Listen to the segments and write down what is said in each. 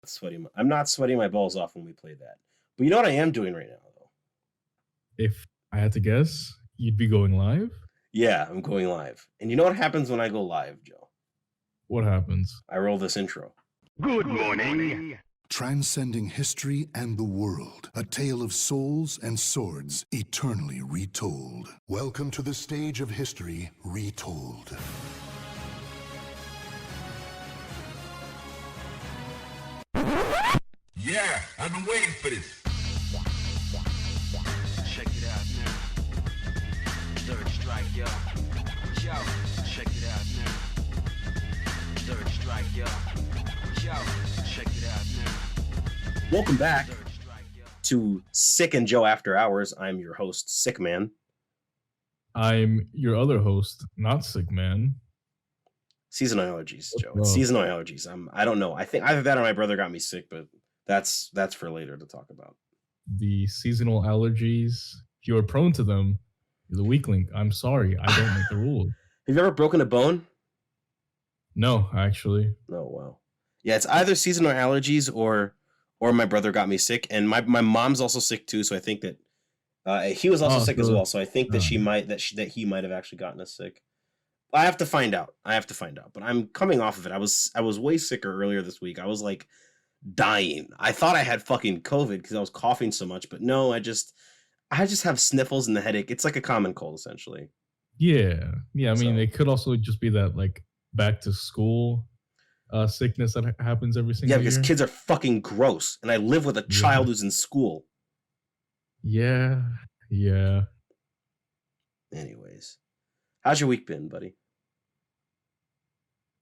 I'm not sweating my balls off when we play that. But you know what I am doing right now, though? If I had to guess, you'd be going live? Yeah, I'm going live. And you know what happens when I go live, Joe? What happens? I roll this intro. Good morning. Transcending history and the world, a tale of souls and swords eternally retold. Welcome to the stage of history retold. Yeah, I've been waiting for this. Check it out now. Third strike, yo. Yo, check it out now. Third strike, yo. Yo, check it out now. Welcome back Third strike, yo. to Sick and Joe After Hours. I'm your host, Sick Man. I'm your other host, not Sick Man. Seasonal allergies, Joe. What's It's up? seasonal allergies. I don't know. I think either that or my brother got me sick, but that's for later to talk about. The seasonal allergies, if you're prone to them, you're the weak link. I'm sorry, I don't make the rules. Have you ever broken a bone? No, actually. Oh, wow. Yeah, it's either seasonal allergies or my brother got me sick, and my mom's also sick too. So I think that he was also Oh, sick as so well. So I think that he might have actually gotten us sick. I have to find out. But I'm coming off of it. I was way sicker earlier this week. I was like dying. I thought I had fucking COVID because I was coughing so much, but no, I just have sniffles and the headache. It's like a common cold essentially. yeah. I mean, So- it could also just be that like back to school sickness that happens every single Yeah, because year. kids are fucking gross, and I live with a child who's in school. Yeah. Anyways, how's your week been, buddy?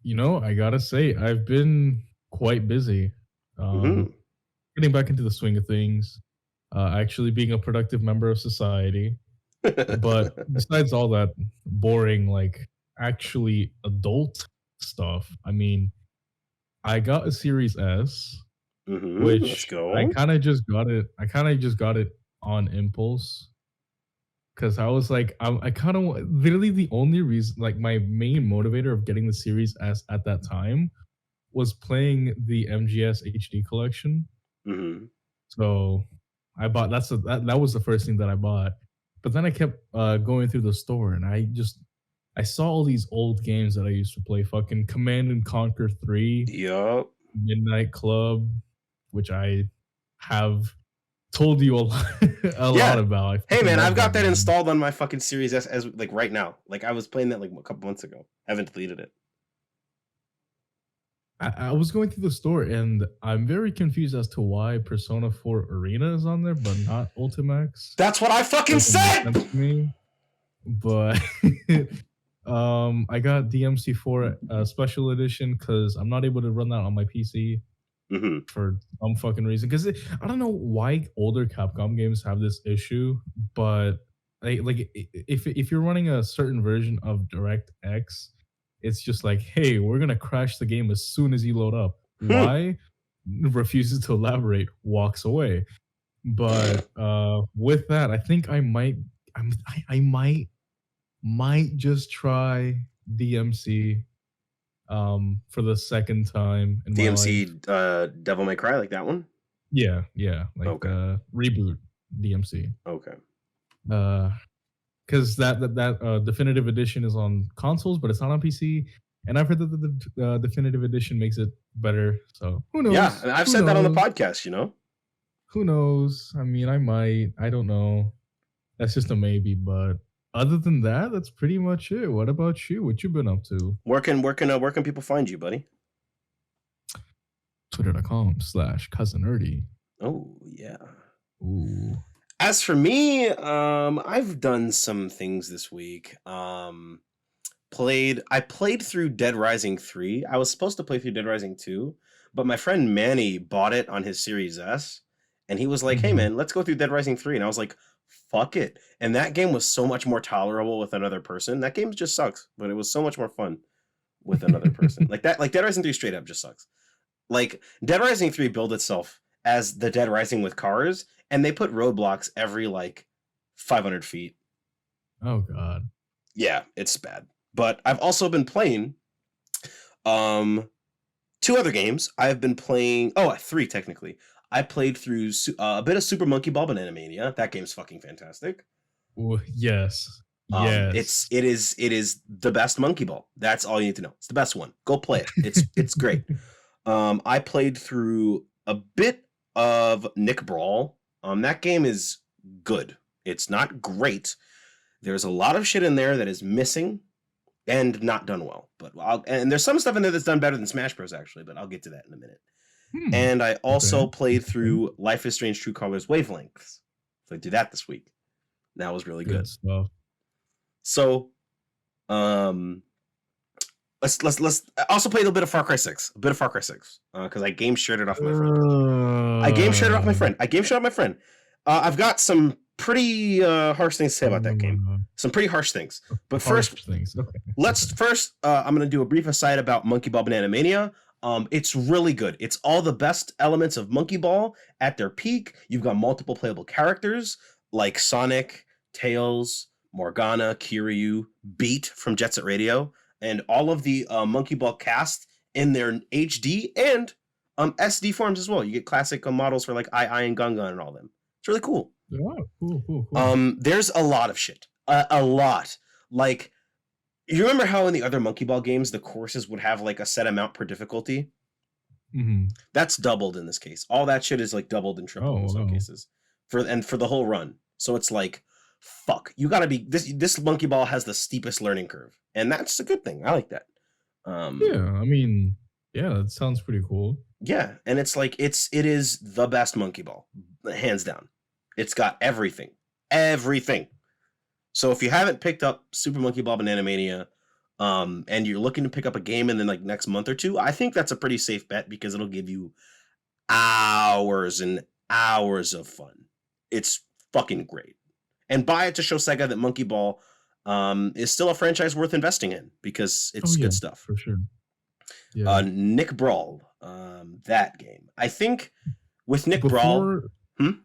You know, I gotta say, I've been quite busy. Mhm. Getting back into the swing of things, actually being a productive member of society. But besides all that boring, like actually adult stuff, I mean, I got a Series S, Let's which go. I kind of just got it. I kind of just got it on impulse because I was like, I kind of literally the only reason, like my main motivator of getting the Series S at that time was playing the MGS HD collection. Mhm. So I bought that was the first thing that I bought. But then I kept going through the store and I saw all these old games that I used to play, fucking Command and Conquer 3, Yup. Midnight Club, which I have told you a lot, Yeah. about. I Hey fucking man, love I've got that game. installed on my fucking Series S as like right now. Like I was playing that like a couple months ago. Haven't deleted it. I was going through the store and I'm very confused as to why Persona 4 Arena is on there, but not Ultimax. That's what I fucking Doesn't make said. sense to me. But I got DMC4 special edition because I'm not able to run that on my PC Mhm. for some fucking reason. Because I don't know why older Capcom games have this issue, but if you're running a certain version of DirectX, it's just like, hey, we're gonna crash the game as soon as you load up. Why? Refuses to elaborate, walks away. But with that, I think I might just try DMC for the second time in my life. DMC Devil May Cry, like that one? Yeah, like Okay. reboot DMC. Okay. Because that definitive edition is on consoles, but it's not on PC. And I've heard that the definitive edition makes it better. So who knows? Yeah, and I've Who said that on the knows? podcast, you know? Who knows? I mean, I might. I don't know. That's just a maybe. But other than that, that's pretty much it. What about you? What you been up to? Where can people find you, buddy? Twitter.com/cousinnerdy. Oh, yeah. Ooh. As for me, I've done some things this week. I played through Dead Rising 3. I was supposed to play through Dead Rising 2, but my friend Manny bought it on his Series S, and he was like, "Hey Mhm. man, let's go through Dead Rising 3." And I was like, "Fuck it." And that game was so much more tolerable with another person. That game just sucks, but it was so much more fun with another person. Like Dead Rising 3 straight up just sucks. Like Dead Rising 3 billed itself as the Dead Rising with cars, and they put roadblocks every like 500 feet. Oh God. Yeah, it's bad. But I've also been playing 2 other games I've been playing. Oh, 3 technically. I played through a bit of Super Monkey Ball Banana Mania. That game's fucking fantastic. Yes. Yes. It is the best Monkey Ball. That's all you need to know. It's the best one. Go play it. It's great. I played through a bit of Nick Brawl. That game is good. It's not great. There's a lot of shit in there that is missing and not done well. But and there's some stuff in there that's done better than Smash Bros. Actually, but I'll get to that in a minute. And I also played through Life is Strange True Colors Wavelengths. So I did that this week. That was really good. Stuff. So, let's also play a little bit of Far Cry 6. A bit of Far Cry 6 because I game shared it off my friend. I game shared it off my friend. I've got some pretty harsh things to say about that game. Some pretty harsh things. But first, I'm going to do a brief aside about Monkey Ball Banana Mania. It's really good. It's all the best elements of Monkey Ball at their peak. You've got multiple playable characters like Sonic, Tails, Morgana, Kiryu, Beat from Jet Set Radio, and all of the Monkey Ball cast in their HD and SD forms as well. You get classic models for like I and Gunga and all them. It's really cool. Oh, cool. There's a lot of shit. A lot. Like, you remember how in the other Monkey Ball games the courses would have like a set amount per difficulty? Mm-hmm. That's doubled in this case. All that shit is like doubled and tripled in some cases for the whole run. So it's like, fuck, you gotta be this Monkey Ball has the steepest learning curve, and that's a good thing. I like that. That sounds pretty cool. Yeah, and it's like it is the best Monkey Ball, hands down. It's got everything. So if you haven't picked up Super Monkey Ball Banana Mania, and you're looking to pick up a game in the like next month or two, I think that's a pretty safe bet because it'll give you hours and hours of fun. It's fucking great. And buy it to show Sega that Monkey Ball is still a franchise worth investing in because it's good stuff. For sure. Yeah. Nick Brawl, that game. I think with Nick Brawl...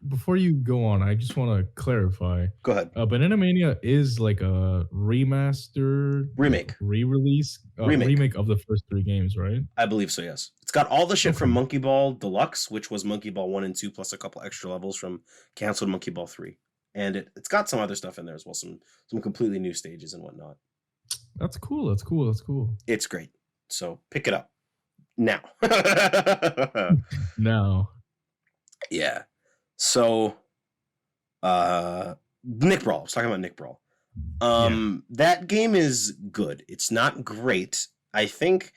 Before you go on, I just want to clarify. Go ahead. Banana Mania is like a remake of the first 3 games, right? I believe so, yes. It's got all the shit from Monkey Ball Deluxe, which was Monkey Ball 1 and 2, plus a couple extra levels from canceled Monkey Ball 3. And it's got some other stuff in there as well, some completely new stages and whatnot. That's cool. It's great. So pick it up now. Now. Yeah. So, Nick Brawl. I was talking about Nick Brawl. That game is good. It's not great. I think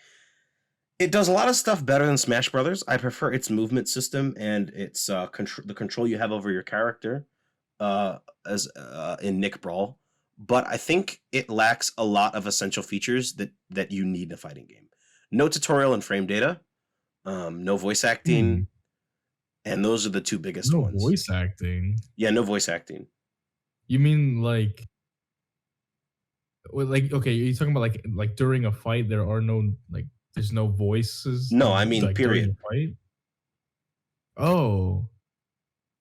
it does a lot of stuff better than Smash Brothers. I prefer its movement system and its the control you have over your character as in Nick Brawl. But I think it lacks a lot of essential features that you need in a fighting game. No tutorial and frame data. No voice acting. And those are the 2 biggest ones. No voice acting? Yeah, no voice acting. You mean like, okay, you're talking about like during a fight, there are no, like, there's no voices? No, I mean, like, period. Fight? Oh.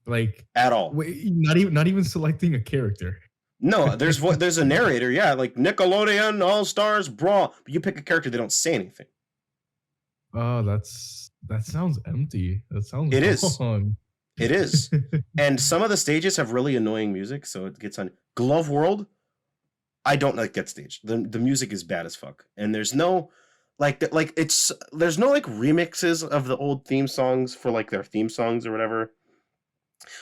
Like. At all. Wait, not even selecting a character. No, there's a narrator, yeah, like Nickelodeon All-Stars Brawl. But you pick a character, they don't say anything. Oh, that sounds empty. That sounds wrong. It is. And some of the stages have really annoying music, so it gets on. Glove World, I don't like that stage. The music is bad as fuck. And there's no there's no like remixes of the old theme songs for like their theme songs or whatever.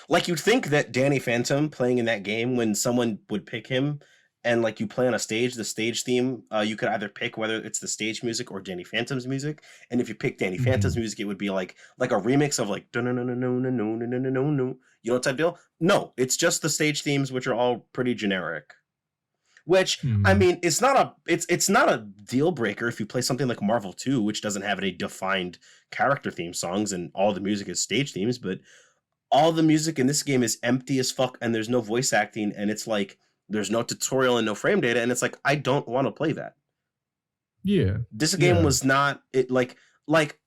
Like you'd think that Danny Phantom playing in that game, when someone would pick him and like you play on a stage, the stage theme, you could either pick whether it's the stage music or Danny Phantom's music. And if you pick Danny Phantom's music, it would be like a remix of like no. You know what type of deal? No, it's just the stage themes, which are all pretty generic. Which I mean, it's not a deal breaker if you play something like Marvel 2, which doesn't have any defined character theme songs and all the music is stage themes, but all the music in this game is empty as fuck and there's no voice acting and it's like there's no tutorial and no frame data, and it's like I don't want to play that. Yeah. This game was not it like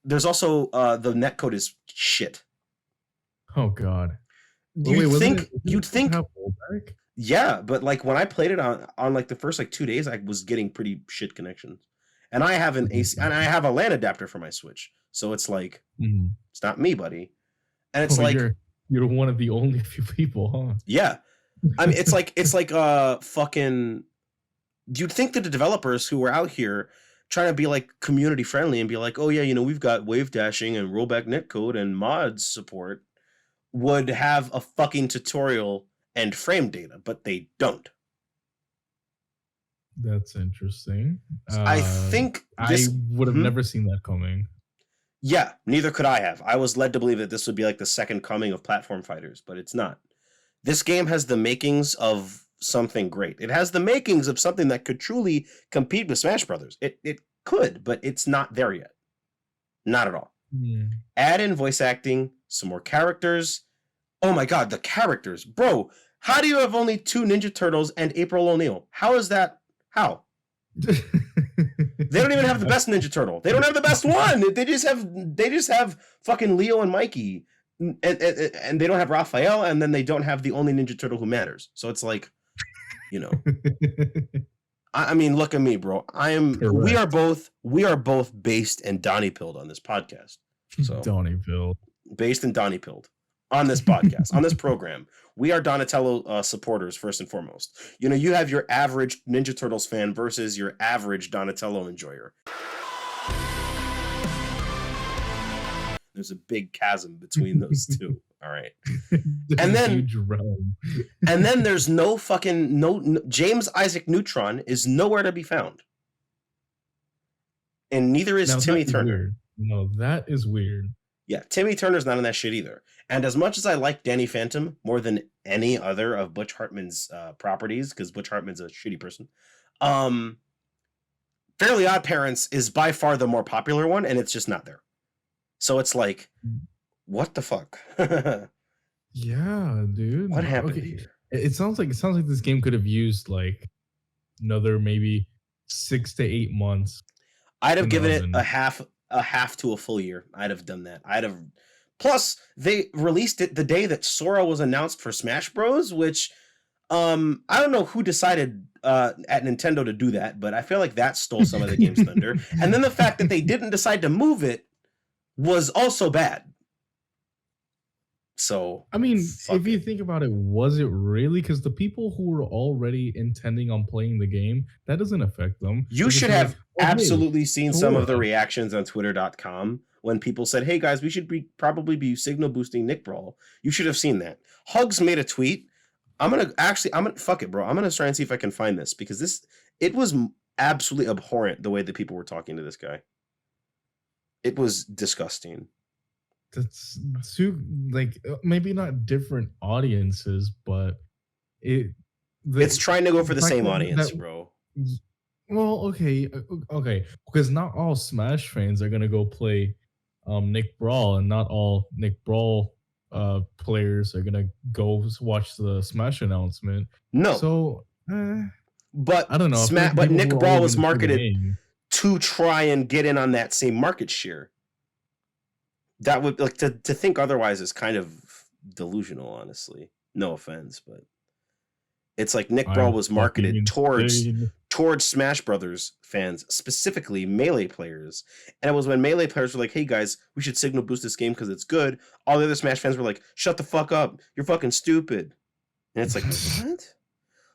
there's also the netcode is shit. Oh god. You'd think yeah, but like when I played it on like the first like 2 days, I was getting pretty shit connections. and I have an AC, and I have a LAN adapter for my Switch. So it's like, Mhm. it's not me, buddy. And it's Oh, like, you're one of the only few people, huh? yeah. I mean, it's like fucking. You'd think that the developers who were out here trying to be like community friendly and be like, oh yeah, you know, we've got wave dashing and rollback netcode and mods support, would have a fucking tutorial and frame data, but they don't. That's interesting. I think this I would have Mhm. never seen that coming. Yeah, neither could I have. I was led to believe that this would be like the second coming of platform fighters, but it's not. This game has the makings of something great. It has the makings of something that could truly compete with Smash Brothers. It could, but it's not there yet. Not at all. Hmm. Add in voice acting, some more characters. Oh my god, the characters. Bro, how do you have only 2 Ninja Turtles and April O'Neil? How is that? How? They don't even have the best Ninja Turtle. They don't have the best one. They just have fucking Leo and Mikey, and they don't have Raphael, and then they don't have the only Ninja Turtle who matters. So it's like, you know, I mean, look at me, bro. We are both based and Donnie pilled on this podcast. So Donnieville. based and Donnie pilled on this podcast, on this program. We are Donatello supporters first and foremost. You know, you have your average Ninja Turtles fan versus your average Donatello enjoyer. There's a big chasm between those two. All right. And then huge realm. And then there's no James Isaac Neutron is nowhere to be found. And neither is Now, Timmy that is Turner. weird. No, that is weird. Yeah, Timmy Turner's not in that shit either. And as much as I like Danny Phantom more than any other of Butch Hartman's properties, because Butch Hartman's a shitty person, Fairly Odd Parents is by far the more popular one, and it's just not there. So it's like, what the fuck? Yeah, dude. What happened here? It sounds like this game could have used like another maybe 6 to 8 months. I'd have in the given it oven. a half to a full year. I'd have done that. Plus they released it the day that Sora was announced for Smash Bros, which I don't know who decided at Nintendo to do that, but I feel like that stole some of the game's thunder. And then the fact that they didn't decide to move it was also bad. So I mean, fuck if you it. think about it, was it really? Because the people who were already intending on playing the game, that doesn't affect them. You They're just should like, have "Oh, hey, absolutely seen some of the Sora." reactions on twitter.com when people said, hey guys, we should probably be signal boosting Nick Brawl. You should have seen that. Hugs made a tweet. I'm gonna fuck it, bro. I'm gonna try and see if I can find this, because it was absolutely abhorrent the way that people were talking to this guy. It was disgusting. That's too, like, maybe not different audiences, but It's trying to go for the fact same that- audience, that- bro. Well, okay, because not all Smash fans are gonna go play Nick Brawl, and not all Nick Brawl players are gonna go watch the Smash announcement. No, So but I don't know. I feel like but people Nick who are Brawl already was gonna play the marketed game- to try and get in on that same market share. That would, like, to think otherwise is kind of delusional, honestly. No offense, but it's like Nick Brawl I'm was fucking marketed insane. towards Smash Brothers fans, specifically Melee players. And it was when Melee players were like, hey guys, we should signal boost this game because it's good. All the other Smash fans were like, shut the fuck up. You're fucking stupid. And it's like, what?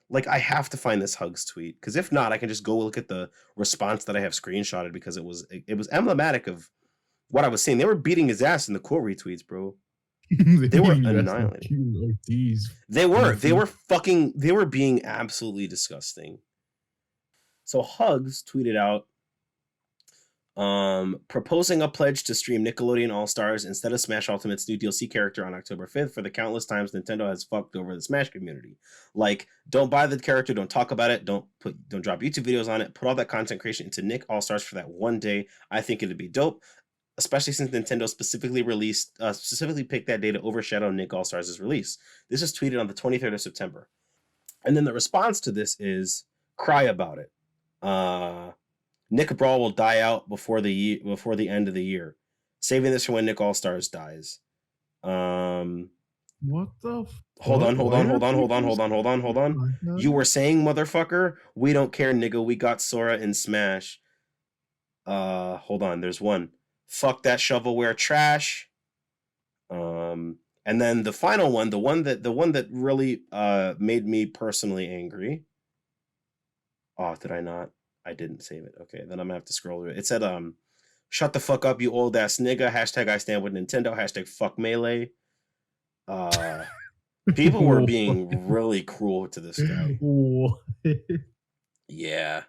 Like, I have to find this Hugs tweet, because if not, I can just go look at the response that I have screenshotted, because it was emblematic of what I was saying. They were beating his ass in the quote retweets, bro. They were annihilated. They were being absolutely disgusting. So Hugs tweeted out, proposing a pledge to stream Nickelodeon All-Stars instead of Smash Ultimate's new DLC character on October 5th for the countless times Nintendo has fucked over the Smash community. Like, don't buy the character, don't talk about it, don't drop YouTube videos on it, put all that content creation into Nick All-Stars for that one day. I think it'd be dope, especially since Nintendo specifically picked that day to overshadow Nick All-Stars' release. This is tweeted on the 23rd of September. And then the response to this is, cry about it. Nick Brawl will die out before the end of the year. Saving this for when Nick All-Stars dies. What the? Hold on. You were saying, motherfucker, we don't care, nigga. We got Sora in Smash. Hold on, there's one. Fuck that shovelware trash. And then the final one, the one that really made me personally angry. Oh, did I not? I didn't save it. Okay, then I'm gonna have to scroll through it. It said, shut the fuck up, you old ass nigga. Hashtag I stand with Nintendo. Hashtag fuck melee. People were being really cruel to this guy. What? Yeah.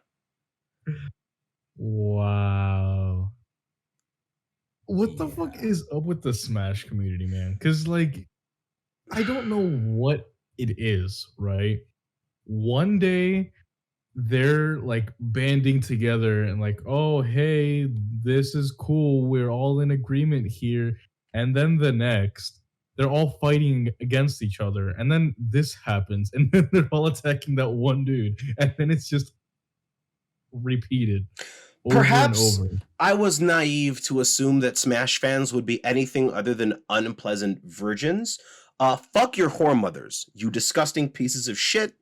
Wow. What the Yeah. fuck is up with the Smash community, man? Because, like, I don't know what it is, right? One day they're like banding together and like, oh, hey, this is cool. We're all in agreement here. And then the next, they're all fighting against each other. And then this happens. And then they're all attacking that one dude. And then it's just repeated over Perhaps and over. I was naive to assume that Smash fans would be anything other than unpleasant virgins. Fuck your whore mothers, you disgusting pieces of shit.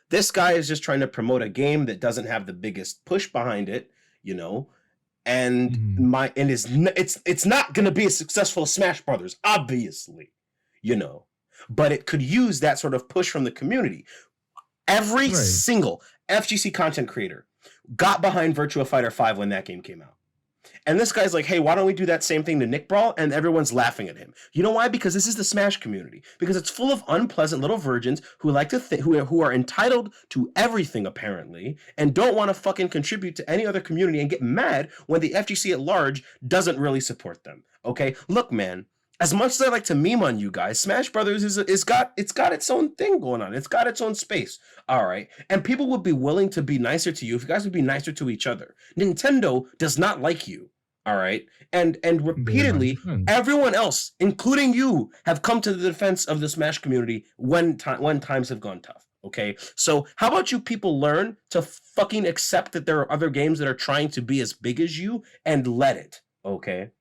This guy is just trying to promote a game that doesn't have the biggest push behind it, you know, and Mhm. it's not gonna be as successful as Smash Brothers, obviously, you know, but it could use that sort of push from the community. Every Right. single FGC content creator got behind Virtua Fighter 5 when that game came out. And this guy's like, hey, why don't we do that same thing to Nick Brawl? And everyone's laughing at him. You know why? Because this is the Smash community. Because it's full of unpleasant little virgins who like to who are entitled to everything apparently, and don't want to fucking contribute to any other community and get mad when the FGC at large doesn't really support them. Okay, look, man. As much as I like to meme on you guys, Smash Brothers is got its own thing going on. It's got its own space. All right, and people would be willing to be nicer to you if you guys would be nicer to each other. Nintendo does not like you. All right, and They're not repeatedly, your friends. everyone else, including you, have come to the defense of the Smash community when times have gone tough. Okay, so how about you people learn to fucking accept that there are other games that are trying to be as big as you and let it. Okay.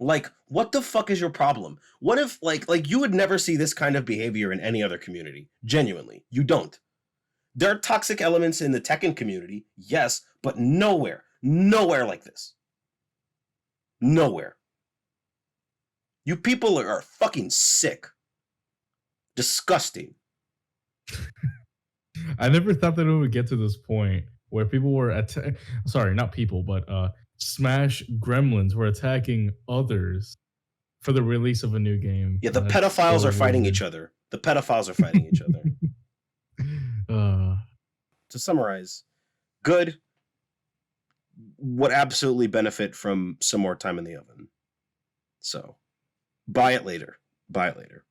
Like, what the fuck is your problem? What if, like you would never see this kind of behavior in any other community? Genuinely, you don't. There are toxic elements in the Tekken community, yes, but nowhere like this. Nowhere. You people are fucking sick. Disgusting. I never thought that it would get to this point where people were sorry, not people, but Smash gremlins were attacking others for the release of a new game. Yeah, the That's pedophiles so are fighting weird. each other. The pedophiles are fighting each other. To summarize, good would absolutely benefit from some more time in the oven. So, buy it later. Buy it later.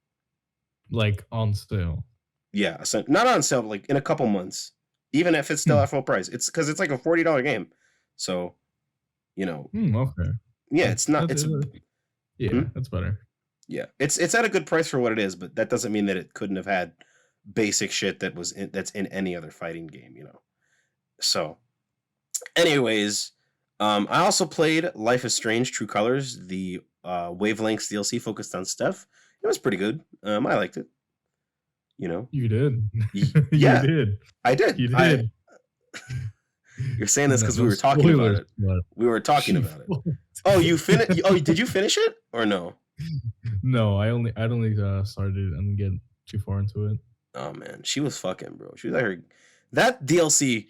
Like on sale. Yeah, so not on sale, but like in a couple months. Even if it's still at full price. It's because it's like a $40 game. So, you know, Okay. yeah, it's not. It's yeah, that's better. yeah, it's at a good price for what it is, but that doesn't mean that it couldn't have had basic shit that's in any other fighting game, you know. So, anyways, I also played Life is Strange: True Colors, the Wavelengths DLC focused on Steph. It was pretty good. I liked it. You know, You did. yeah, You did. I did. You did. You're saying this because No we were talking about spoilers, it. but- We were talking about it. Oh, you finished? Oh, did you finish it or no? No, I only started and get too far into it. Oh man, she was fucking, bro. She was like that DLC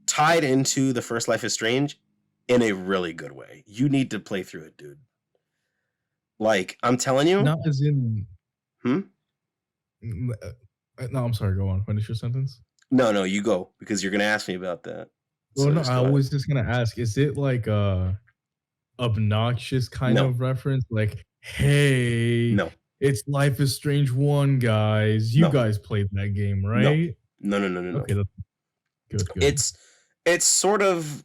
tied into the first Life is Strange in a really good way. You need to play through it, dude. Like, I'm telling you. Not as in. Hmm? No, I'm sorry. Go on. Finish your sentence. No, you go because you're gonna ask me about that. Well, So no, just I go ahead. was just gonna ask: is it like a obnoxious kind No. of reference? Like, hey, No. it's Life is Strange 1, guys. You No. guys played that game, right? No. Okay, that's good. It's sort of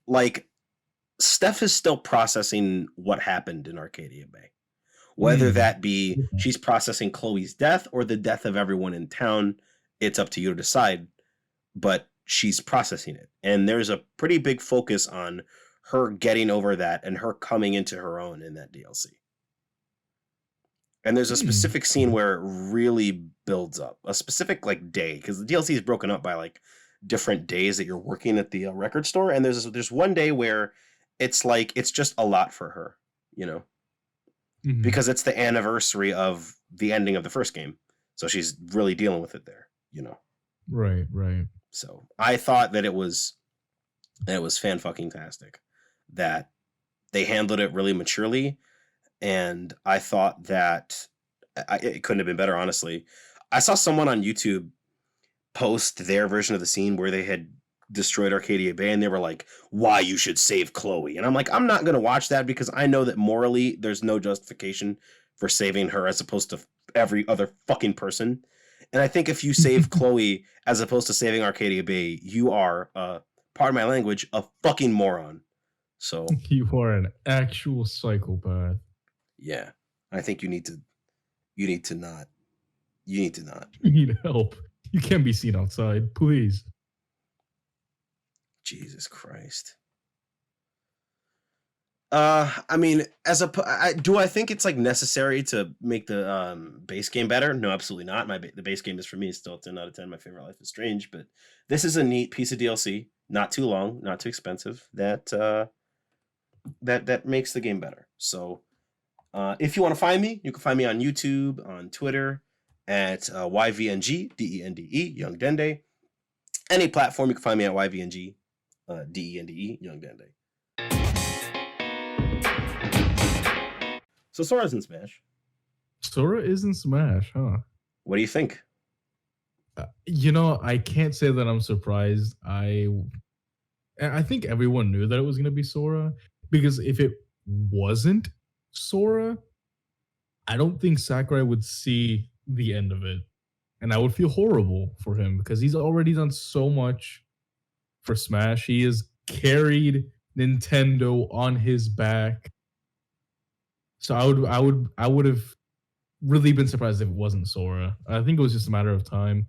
like Steph is still processing what happened in Arcadia Bay. Whether that be she's processing Chloe's death or the death of everyone in town, it's up to you to decide. But she's processing it. And there's a pretty big focus on her getting over that and her coming into her own in that DLC. And there's a specific scene where it really builds up. A specific like day, because the DLC is broken up by like different days that you're working at the record store, and there's one day where it's like it's just a lot for her, you know, Mhm. because it's the anniversary of the ending of the first game, so she's really dealing with it there, you know. Right, right. So I thought that it was fan-fucking-tastic that they handled it really maturely, and I thought that it couldn't have been better, honestly. I saw someone on YouTube post their version of the scene where they had destroyed Arcadia Bay, and they were like, why you should save Chloe. And I'm like, I'm not going to watch that because I know that morally there's no justification for saving her as opposed to every other fucking person. And I think if you save Chloe as opposed to saving Arcadia Bay, you are, pardon my language, a fucking moron. So You are an actual psychopath. yeah, I think you need to not. You need to not. You need help. You can't be seen outside, please. Jesus Christ. I mean, do I think it's like necessary to make the base game better? No, absolutely not. The base game is for me still a 10 out of 10. My favorite Life is Strange, but this is a neat piece of DLC. Not too long, not too expensive. That makes the game better. So, if you want to find me, you can find me on YouTube, on Twitter, at YVNG, DENDE, Young Dende. Any platform, you can find me at YVNG, DENDE, Young Dende. So Sora's in Smash. Sora is in Smash, huh? What do you think? You know, I can't say that I'm surprised. I think everyone knew that it was going to be Sora, because if it wasn't Sora, I don't think Sakurai would see the end of it. And I would feel horrible for him because he's already done so much for Smash. He has carried Nintendo on his back. So I would have really been surprised if it wasn't Sora. I think it was just a matter of time.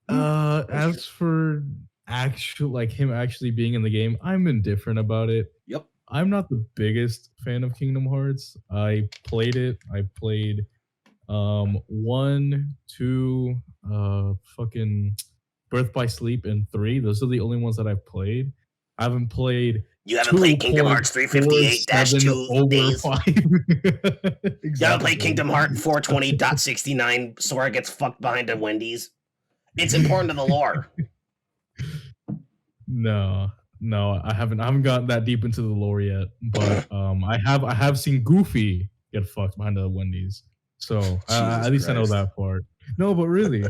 As for him actually being in the game, I'm indifferent about it. Yep. I'm not the biggest fan of Kingdom Hearts. I played it. I played 1, 2, fucking Birth by Sleep, and 3. Those are the only ones that I've played. I haven't played. You haven't played Kingdom Hearts 358-2 over days. 5. Exactly. You haven't played Kingdom Hearts 420.69. Sora gets fucked behind a Wendy's. It's important to the lore. No, I haven't gotten that deep into the lore yet. But I have seen Goofy get fucked behind the Wendy's. So at least I know that part. No, but really,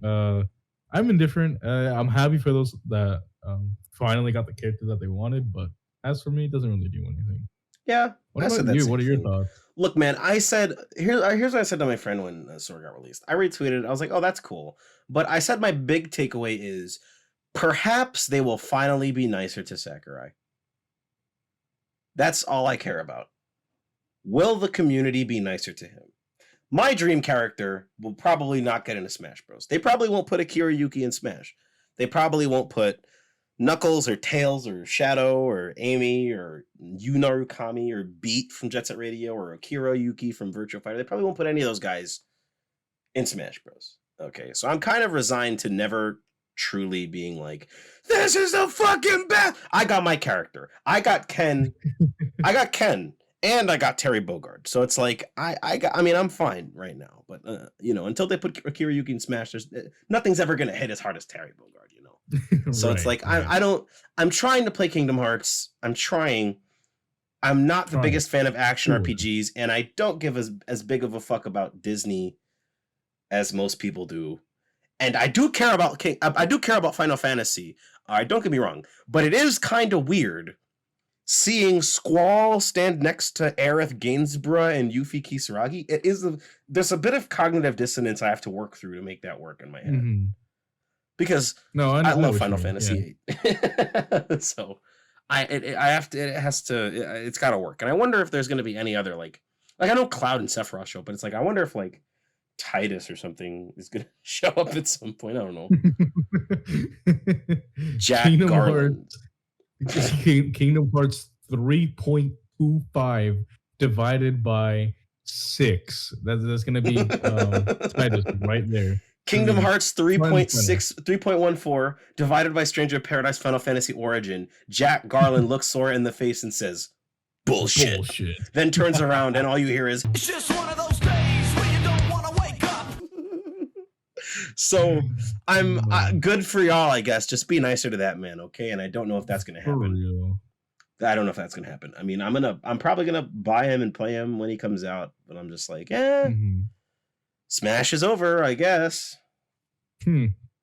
I'm indifferent. I'm happy for those that finally got the character that they wanted, but as for me, it doesn't really do anything. Yeah. What about you? What are your thoughts? Look, man, I said, here's what I said to my friend when Sora got released. I retweeted, I was like, oh, that's cool. But I said my big takeaway is perhaps they will finally be nicer to Sakurai. That's all I care about. Will the community be nicer to him? My dream character will probably not get into Smash Bros. They probably won't put Akira Yuki in Smash. They probably won't put Knuckles or Tails or Shadow or Amy or Yunaru Kami or Beat from Jet Set Radio or Akira Yuki from Virtua Fighter. They probably won't put any of those guys in Smash Bros. Okay, so I'm kind of resigned to never truly being like, this is the fucking best. I got my character. I got Ken. And I got Terry Bogard. So it's like, I'm fine right now. But, until they put Akira Yuki in Smash, nothing's ever going to hit as hard as Terry Bogard, you know? So it's like, I'm trying to play Kingdom Hearts. I'm not the biggest fan of action RPGs, and I don't give as big of a fuck about Disney as most people do. And I do care about Final Fantasy. Don't get me wrong, but it is kind of weird seeing Squall stand next to Aerith Gainsborough and Yuffie Kisaragi. There's a bit of cognitive dissonance I have to work through to make that work in my head. Mm-hmm. Because I love Final Fantasy VIII. So it's got to work. And I wonder if there's going to be any other like I know Cloud and Sephiroth show, but it's like I wonder if like Titus or something is going to show up at some point. I don't know. Jack Kingdom Garland. Kingdom Hearts 3.25 divided by 6. That's going to be Titus right there. Kingdom mean, Hearts 3.6, 3.14 divided by Stranger of Paradise Final Fantasy Origin. Jack Garland looks Sora in the face and says, bullshit. Then turns around and all you hear is, It's just one of those days when you don't want to wake up. so I'm good for y'all, I guess. Just be nicer to that man, okay? And I don't know if that's gonna For happen. real. I don't know if that's gonna happen. I mean, I'm probably gonna buy him and play him when he comes out, but I'm just like, Smash is over, I guess.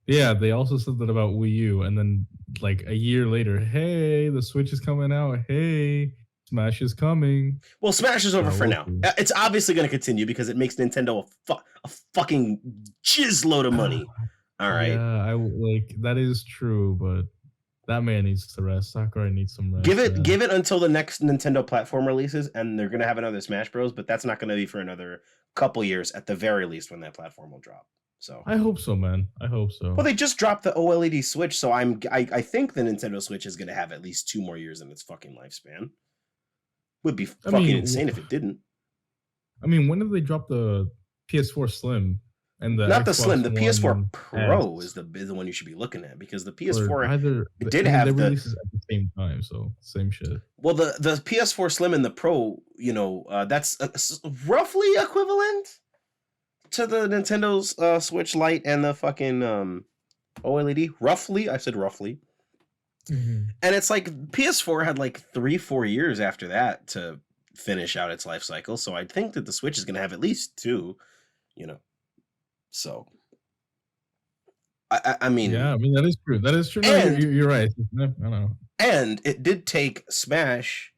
Yeah, they also said that about Wii U, and then like a year later, hey, the Switch is coming out. Hey, Smash is coming. Well, Smash is over So for now. we'll see. It's obviously going to continue because it makes Nintendo a fucking jizz load of money. All right. Yeah, that is true, but that man needs to rest. Sakurai needs some rest. Give it until the next Nintendo platform releases, and they're going to have another Smash Bros. But that's not going to be for another couple years at the very least when that platform will drop. So I hope so, man. I hope so. well, they just dropped the OLED Switch, so I think the Nintendo Switch is going to have at least 2 more years in its fucking lifespan. Would be fucking insane if it didn't. I mean, when did they drop the PS4 Slim and the not the Xbox Slim, the PS4 One Pro S? is the one you should be looking at because the Or PS4 either it did I mean, have they the releases at the same time, so same shit. well the PS4 Slim and the Pro, that's roughly equivalent to the Nintendo's Switch Lite and the fucking OLED. Roughly, I said roughly. And it's like PS4 had like 3-4 years after that to finish out its life cycle. So I think that the Switch is going to have at least 2, So I mean, yeah, I mean that is true. That is true. And, No, you're right. I don't know. And it did take Smash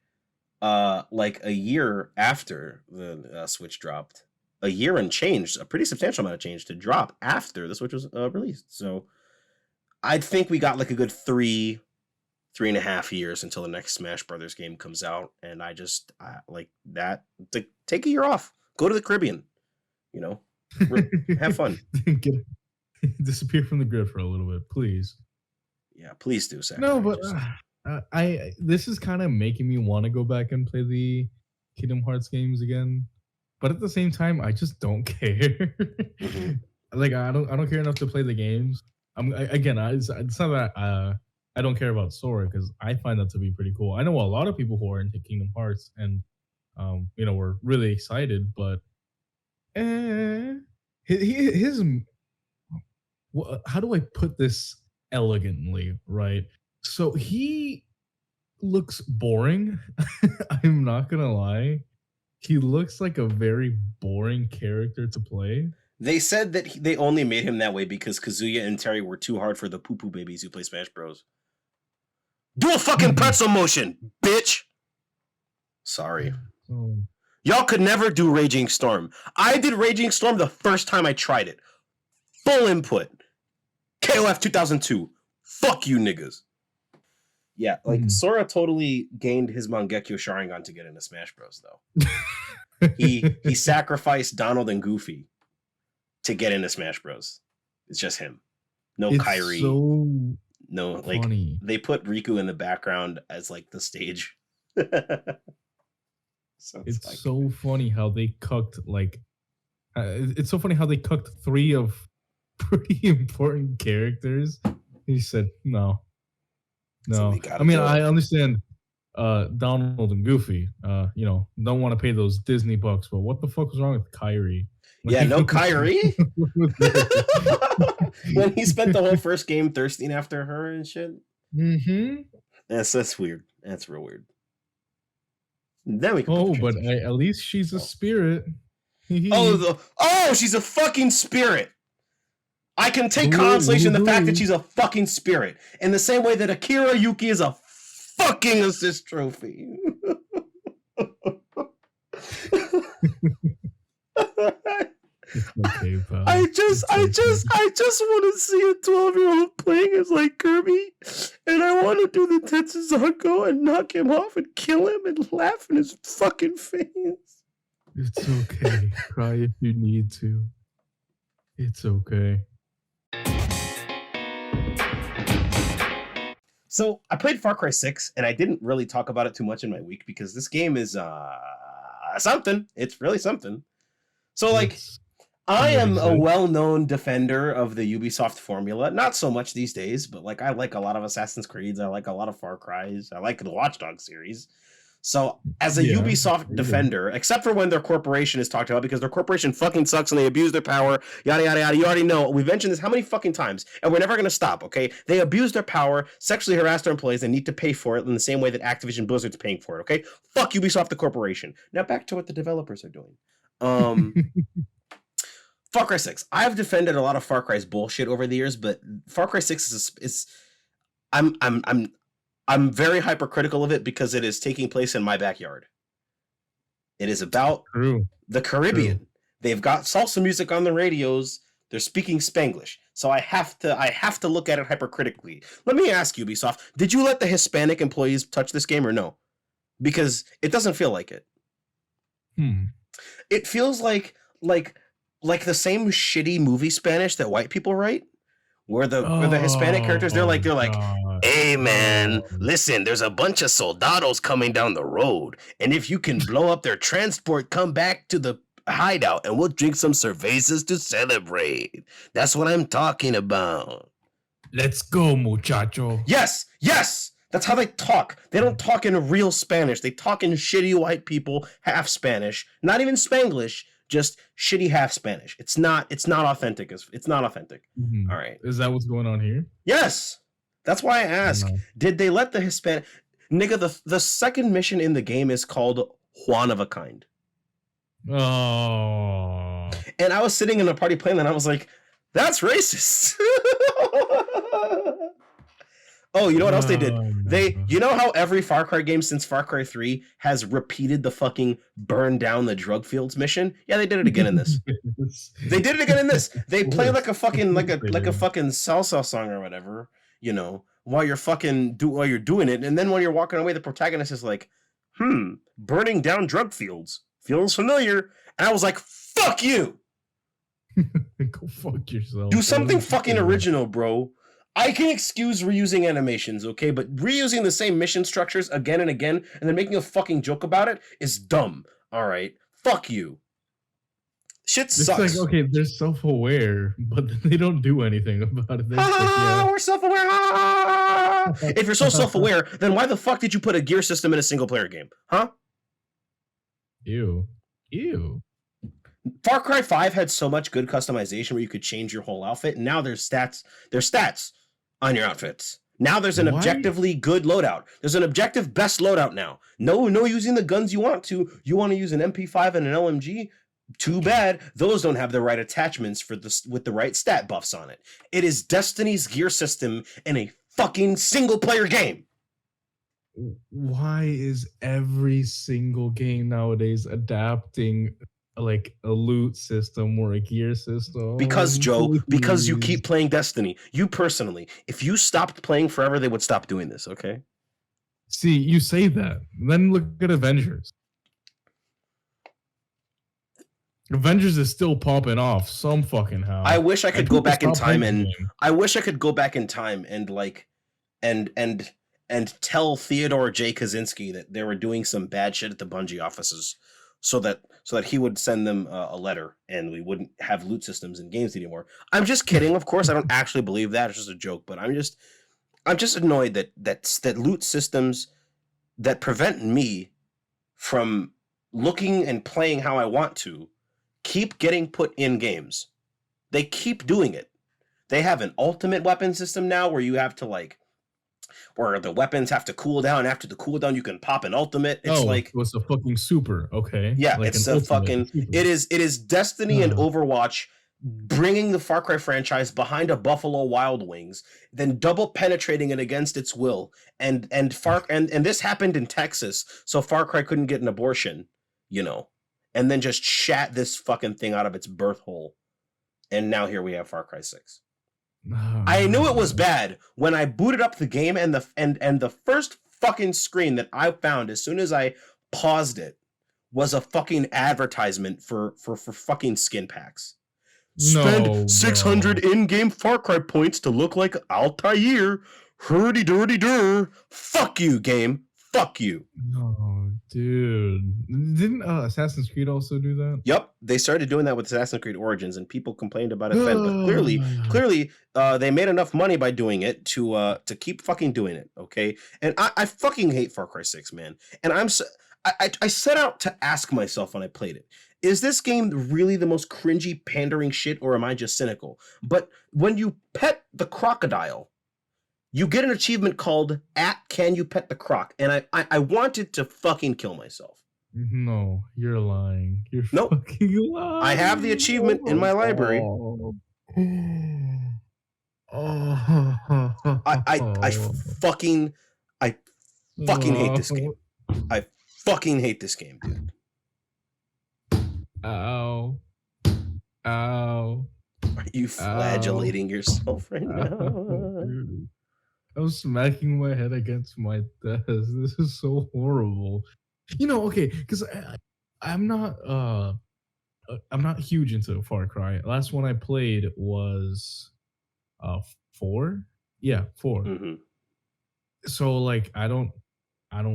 like a year after the Switch dropped. A year and change, a pretty substantial amount of change to drop after the Switch was released. So I think we got like a good 3.5 years until the next Smash Brothers game comes out. And I just like that. Take a year off. Go to the Caribbean. Have fun. Disappear from the grid for a little bit, please. Yeah, please do, Sakurai. No, but this is kind of making me want to go back and play the Kingdom Hearts games again. But at the same time, I just don't care. Like I don't care enough to play the games. It's not that I don't care about Sora because I find that to be pretty cool. I know a lot of people who are into Kingdom Hearts and we're really excited, but his how do I put this elegantly, right? So he looks boring. I'm not gonna lie. He looks like a very boring character to play. They said that they only made him that way because Kazuya and Terry were too hard for the poo-poo babies who play Smash Bros. Do a fucking pretzel motion, bitch! Sorry. Y'all could never do Raging Storm. I did Raging Storm the first time I tried it. Full input. KOF 2002. Fuck you niggas. Yeah, like Sora totally gained his Mangekyo Sharingan to get into Smash Bros. Though he sacrificed Donald and Goofy to get into Smash Bros. It's just him, no Kairi, no funny. They put Riku in the background as like the stage. So it's so funny how they cucked it's so funny how they cucked 3 of pretty important characters. He said no. I mean, I understand Donald and Goofy, don't want to pay those Disney bucks, but what the fuck was wrong with Kairi? Yeah, no Kairi? When he spent the whole first game thirsting after her and shit? That's weird. That's real weird. Then we can but at least she's a spirit. She's a fucking spirit. I can take consolation in the fact that she's a fucking spirit. In the same way that Akira Yuki is a fucking assist trophy. Okay, pal. I just want to see a 12-year-old playing as like Kirby, and I want to do the Tetsuzanko and knock him off and kill him and laugh in his fucking face. It's okay. Cry if you need to. It's okay. So I played Far Cry 6, and I didn't really talk about it too much in my week because this game is something. It's really something. So like, I that am a exists. well-known defender of the Ubisoft formula. Not so much these days, but like I like a lot of Assassin's Creeds. I like a lot of Far Cry's. I like the Watch Dogs series. So as a Yeah, Ubisoft there you go. defender, except for when their corporation is talked about because their corporation fucking sucks and they abuse their power, yada yada yada. You already know. We've mentioned this how many fucking times, and we're never gonna stop. Okay, they abuse their power, sexually harass their employees, and need to pay for it in the same way that Activision Blizzard's paying for it. Okay, fuck Ubisoft, the corporation. Now back to what the developers are doing. Far Cry 6. I've defended a lot of Far Cry's bullshit over the years, but Far Cry 6 is I'm very hypercritical of it because it is taking place in my backyard. It is about True. the Caribbean. They've got salsa music on the radios. They're speaking Spanglish. So I have to look at it hypercritically. Let me ask you, Ubisoft, did you let the Hispanic employees touch this game or no? Because it doesn't feel like it. It feels like the same shitty movie Spanish that white people write, where the Hispanic characters they're like, God. "Hey man, listen, there's a bunch of soldados coming down the road, and if you can blow up their transport, come back to the hideout, and we'll drink some cervezas to celebrate." That's what I'm talking about. Let's go, muchacho. Yes, yes. That's how they talk. They don't talk in real Spanish. They talk in shitty white people, half Spanish, not even Spanglish, just shitty half Spanish. It's not authentic. It's not authentic. Mhm. All right. Is that what's going on here? Yes. That's why I ask. No. Did they let the Hispanic nigga the second mission in the game is called Juan of a Kind. Oh. And I was sitting in a party playing that and I was like, that's racist. Oh, you know what else they did? You know how every Far Cry game since Far Cry 3 has repeated the fucking burn down the drug fields mission? Yeah, they did it again in this. They did it again in this. They play like a fucking salsa song or whatever, you know, while you're doing it, and then when you're walking away, the protagonist is like, burning down drug fields. Feels familiar. And I was like, fuck you. Go fuck yourself. Do something fucking original, bro. I can excuse reusing animations, okay? But reusing the same mission structures again and again and then making a fucking joke about it is dumb. All right. Fuck you. Shit sucks. It's like, okay, they're self-aware, but they don't do anything about it. We're self-aware. If you're so self-aware, then why the fuck did you put a gear system in a single-player game? Huh? Ew. Far Cry 5 had so much good customization where you could change your whole outfit, and now there's stats on your outfits. Now there's an objectively good loadout. There's an objective best loadout now. No using the guns you want to. You want to use an MP5 and an LMG? Too bad. Those don't have the right attachments with the right stat buffs on it. It is Destiny's gear system in a fucking single-player game. Why is every single game nowadays adapting like a loot system or a gear system? Because Joe, because you keep playing Destiny. You personally, if you stopped playing forever, they would stop doing this, okay? See, you say that. Then look at Avengers. Avengers is still popping off some fucking how. I wish I could go back in time and like and tell Theodore J. Kaczynski that they were doing some bad shit at the Bungie offices, so that he would send them a letter and we wouldn't have loot systems in games anymore. I'm just kidding, of course. I don't actually believe that. It's just a joke. But I'm just annoyed that loot systems that prevent me from looking and playing how I want to keep getting put in games. They keep doing it. They have an ultimate weapon system now where you have to where the weapons have to cool down. After the cooldown, you can pop an ultimate. It's it's a fucking super. Okay. Yeah, like it's a fucking super. It is Destiny and Overwatch bringing the Far Cry franchise behind a Buffalo Wild Wings, then double penetrating it against its will. And this happened in Texas, so Far Cry couldn't get an abortion, you know, and then just shat this fucking thing out of its birth hole. And now here we have Far Cry 6. I knew it was bad when I booted up the game and the first fucking screen that I found as soon as I paused it was a fucking advertisement for fucking skin packs. Spend 600 in-game Far Cry points to look like Altair. Hurdy-durdy-dur. Fuck you, game. Fuck you. No, dude. Didn't Assassin's Creed also do that? Yep, they started doing that with Assassin's Creed Origins, and people complained about it then. But clearly, they made enough money by doing it to keep fucking doing it. Okay, and I fucking hate Far Cry 6, man. And I set out to ask myself when I played it, is this game really the most cringy, pandering shit, or am I just cynical? But when you pet the crocodile, you get an achievement called @Can You Pet the Croc, and I wanted to fucking kill myself. No, you're lying. You're Nope. fucking lying. I have the achievement in my library. I fucking hate this game. I fucking hate this game, dude. Ow. Ow. Are you flagellating yourself right now? I'm smacking my head against my desk. This is so horrible. Okay, because I'm not huge into Far Cry. Last one I played was 4. Yeah, 4. Mm-hmm. So like I don't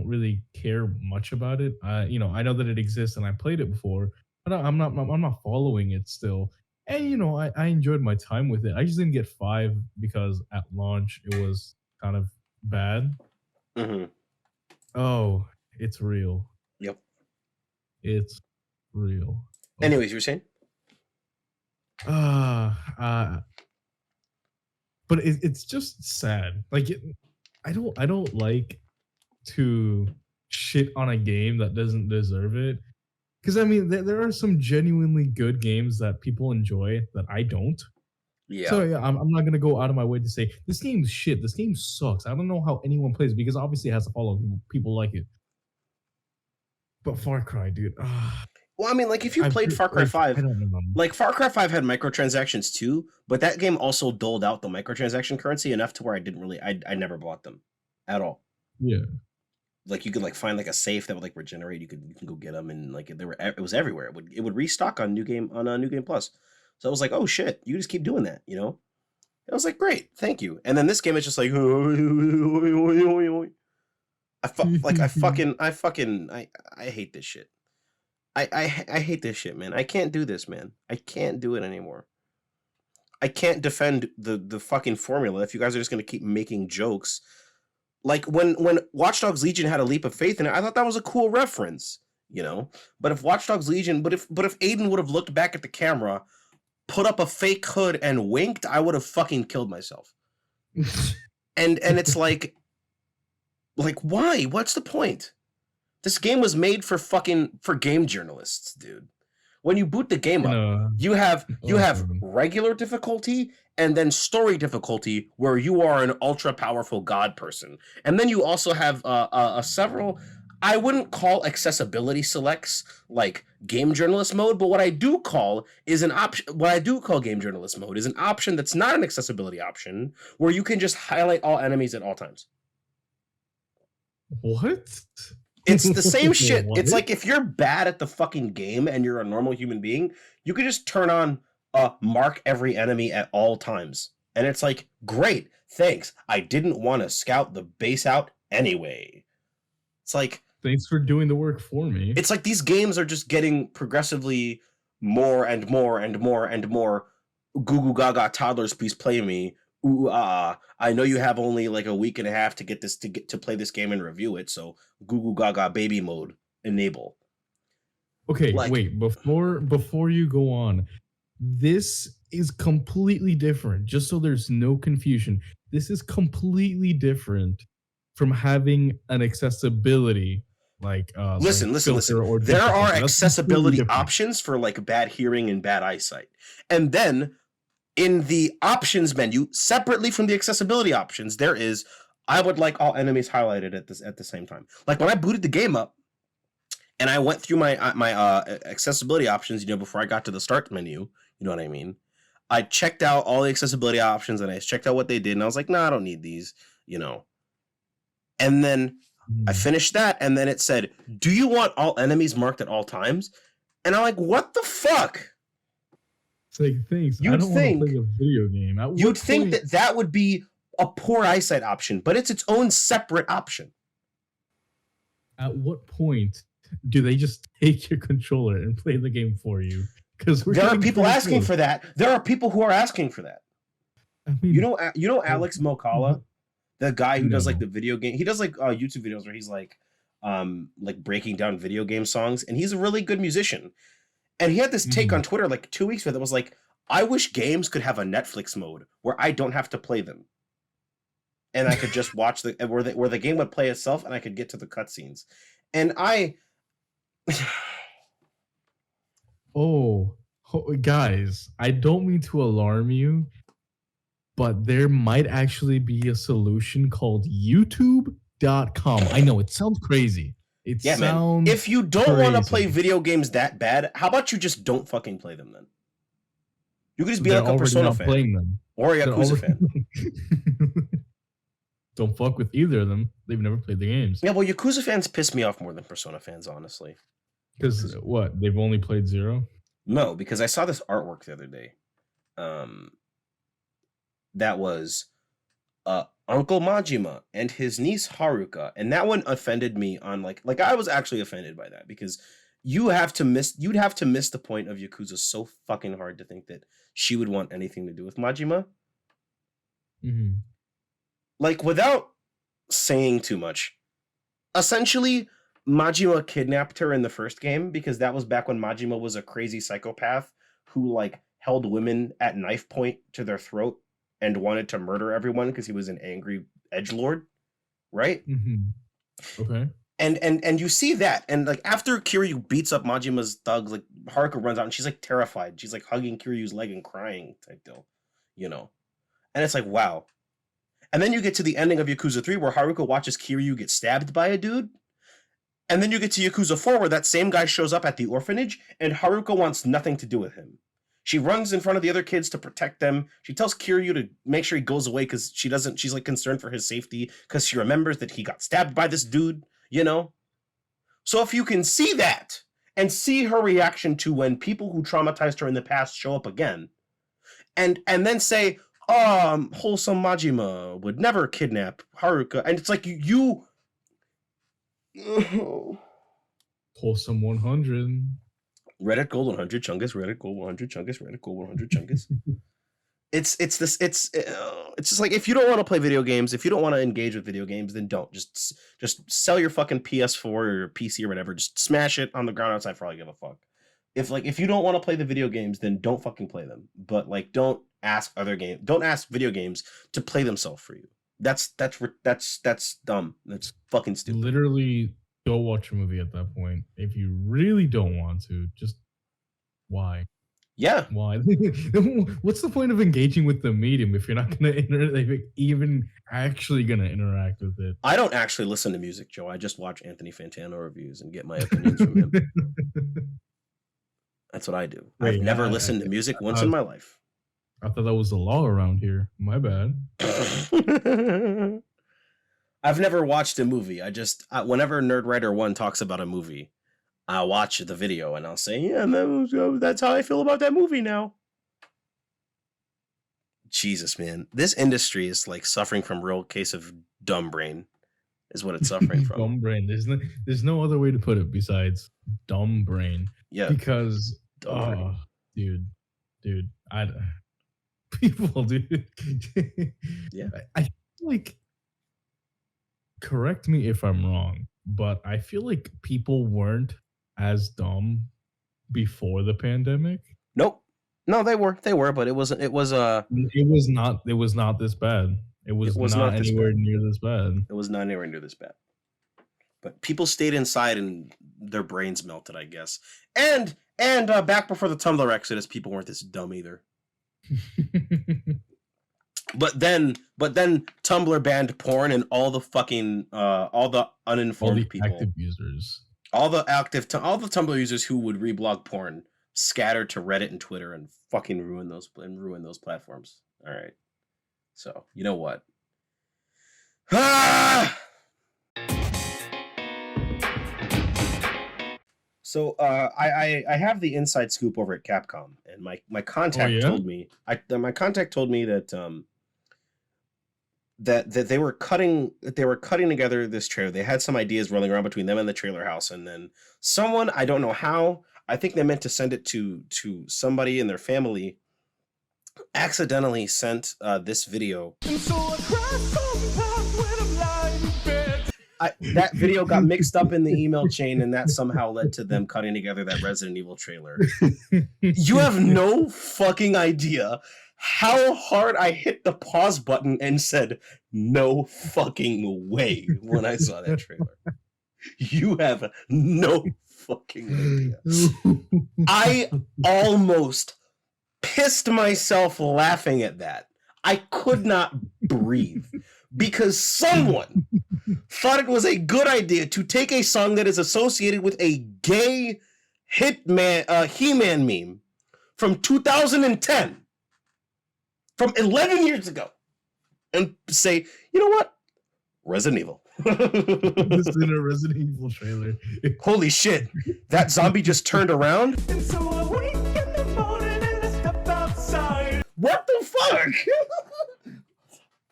really care much about it. I know that it exists and I played it before, but I'm not following it still. And I enjoyed my time with it. I just didn't get 5 because at launch it was kind of bad. Mm-hmm. Oh, it's real. Yep. It's real. Okay. Anyways, you were saying? But it's just sad. Like I don't like to shit on a game that doesn't deserve it. Because I mean, there are some genuinely good games that people enjoy that I don't. Yeah. So yeah, I'm not gonna go out of my way to say this game's shit. This game sucks. I don't know how anyone plays it because obviously it has a following. People like it. But Far Cry, dude. Well, I mean, like if you played Far Cry 5, I don't know. like Far Cry 5 had microtransactions too, but that game also doled out the microtransaction currency enough to where I never bought them at all. Yeah. Like you could like find like a safe that would like regenerate. You can go get them, and like it was everywhere. It would restock on New Game Plus. So I was like, oh shit, you just keep doing that, I was like, great, thank you. And then this game is just like, I hate this shit. I hate this shit, man. I can't do this, man. I can't do it anymore. I can't defend the fucking formula if you guys are just gonna keep making jokes. Like when Watch Dogs Legion had a leap of faith in it, I thought that was a cool reference, But if Watch Dogs Legion, but if Aiden would have looked back at the camera, put up a fake hood and winked, I would have fucking killed myself. and it's like why? What's the point? This game was made for game journalists, dude. When you boot the game up, you have regular difficulty and then story difficulty where you are an ultra powerful god person. And then you also have several, I wouldn't call accessibility selects like game journalist mode, but what I do call game journalist mode is an option that's not an accessibility option where you can just highlight all enemies at all times. What? It's the same shit. It's like if you're bad at the fucking game and you're a normal human being, you can just turn on mark every enemy at all times. And it's like, great, thanks. I didn't want to scout the base out anyway. It's like, thanks for doing the work for me. It's like these games are just getting progressively more and more and more and more goo goo gaga toddlers, please play me. Ooh, I know you have only like a week and a half to get to play this game and review it, so goo goo gaga baby mode enable. Okay, wait, before you go on, this is completely different, just so there's no confusion. This is completely different from having an accessibility listen. There are accessibility options for like bad hearing and bad eyesight. And then in the options menu, separately from the accessibility options, there is, I would like all enemies highlighted at the same time. Like when I booted the game up and I went through my accessibility options, before I got to the start menu, you know what I mean? I checked out all the accessibility options and I checked out what they did and I was like, nah, I don't need these, And then I finished that and then it said, do you want all enemies marked at all times? And I'm like, what the fuck? It's like, thanks. I don't want to play a video game. You'd think that would be a poor eyesight option, but it's its own separate option. At what point do they just take your controller and play the game for you? Because we're There are getting people pretty asking close. for that. There are people who are asking for that. I mean, You know oh, Alex Mokala, the guy who does like no. the video game. He does like YouTube videos where he's like breaking down video game songs, and he's a really good musician. And he had this take Mhm. on Twitter like 2 weeks ago that was like, I wish games could have a Netflix mode where I don't have to play them, and I could just watch where the game would play itself, and I could get to the cutscenes. And I, Oh, guys, I don't mean to alarm you, but there might actually be a solution called YouTube.com. I know it sounds crazy. It yeah, man. sounds If you don't want to play crazy. video games that bad, how about you just don't fucking play them then? You could just be They're like a already Persona not fan playing them. or a They're Yakuza already fan. Don't fuck with either of them. They've never played the games. Yeah, well, Yakuza fans piss me off more than Persona fans, honestly. Because what? They've only played Zero? No, because I saw this artwork the other day. That was Uncle Majima and his niece Haruka, and that one offended me on like I was actually offended by that because you'd have to miss the point of Yakuza so fucking hard to think that she would want anything to do with Majima. Mm-hmm. Like, without saying too much, essentially Majima kidnapped her in the first game because that was back when Majima was a crazy psychopath who like held women at knife point to their throat and wanted to murder everyone because he was an angry edgelord, right? Mm-hmm. Okay. And you see that, and like after Kiryu beats up Majima's thugs, like Haruka runs out and she's like terrified. She's like hugging Kiryu's leg and crying type deal, you know. And it's like, wow. And then you get to the ending of Yakuza 3 where Haruka watches Kiryu get stabbed by a dude. And then you get to Yakuza 4 where that same guy shows up at the orphanage and Haruka wants nothing to do with him. She runs in front of the other kids to protect them. She tells Kiryu to make sure he goes away because she's like concerned for his safety because she remembers that he got stabbed by this dude, you know? So if you can see that and see her reaction to when people who traumatized her in the past show up again, and then say, wholesome Majima would never kidnap Haruka, and it's like you Wholesome 100. Reddit Gold 100 Chungus, Reddit Gold 100 Chungus, Reddit Gold 100 Chungus. It's just like, if you don't want to play video games, if you don't want to engage with video games, then don't. Just sell your fucking PS4 or your PC or whatever. Just smash it on the ground outside for all I give a fuck. If you don't want to play the video games, then don't fucking play them. But like, don't ask video games to play themselves for you. That's dumb. That's fucking stupid. Literally, go watch a movie at that point. If you really don't want to, just why? Yeah. Why? What's the point of engaging with the medium if you're not gonna even actually gonna interact with it? I don't actually listen to music, Joe. I just watch Anthony Fantano reviews and get my opinions from him. That's what I do. Wait, I've never listened to music once in my life. I thought that was the law around here. My bad. I've never watched a movie. Whenever Nerdwriter1 talks about a movie, I'll watch the video and I'll say, yeah, that's how I feel about that movie now. Jesus, man. This industry is like suffering from real case of dumb brain is what it's suffering from. Dumb brain. There's no other way to put it besides dumb brain. Yeah. Because, dude, people, dude. Yeah. I feel like, correct me if I'm wrong, but I feel like people weren't as dumb before the pandemic. Nope. No, they were, but it was not this bad. It was not anywhere near this bad. It was not anywhere near this bad. But people stayed inside and their brains melted, I guess. And back before the Tumblr exodus, people weren't this dumb either. But then Tumblr banned porn and all the fucking all the uninformed people, active users, all the Tumblr users who would reblog porn scattered to Reddit and Twitter and fucking ruin those platforms. All right. So, you know what? So I have the inside scoop over at Capcom, and my contact told me that that they were cutting together this trailer. They had some ideas rolling around between them and the trailer house, and then someone, I don't know how, I think they meant to send it to somebody in their family, accidentally sent this video. And so I cry sometimes when I'm lying in bed. That video got mixed up in the email chain, and that somehow led to them cutting together that Resident Evil trailer. You have no fucking idea how hard I hit the pause button and said, no fucking way, when I saw that trailer. You have no fucking idea. I almost pissed myself laughing at that. I could not breathe because someone thought it was a good idea to take a song that is associated with a gay Hitman, He-Man meme from 2010, from 11 years ago, and say, you know what? Resident Evil. This is in a Resident Evil trailer. Holy shit. That zombie just turned around. And so I wake in the morning and I step outside. What the fuck?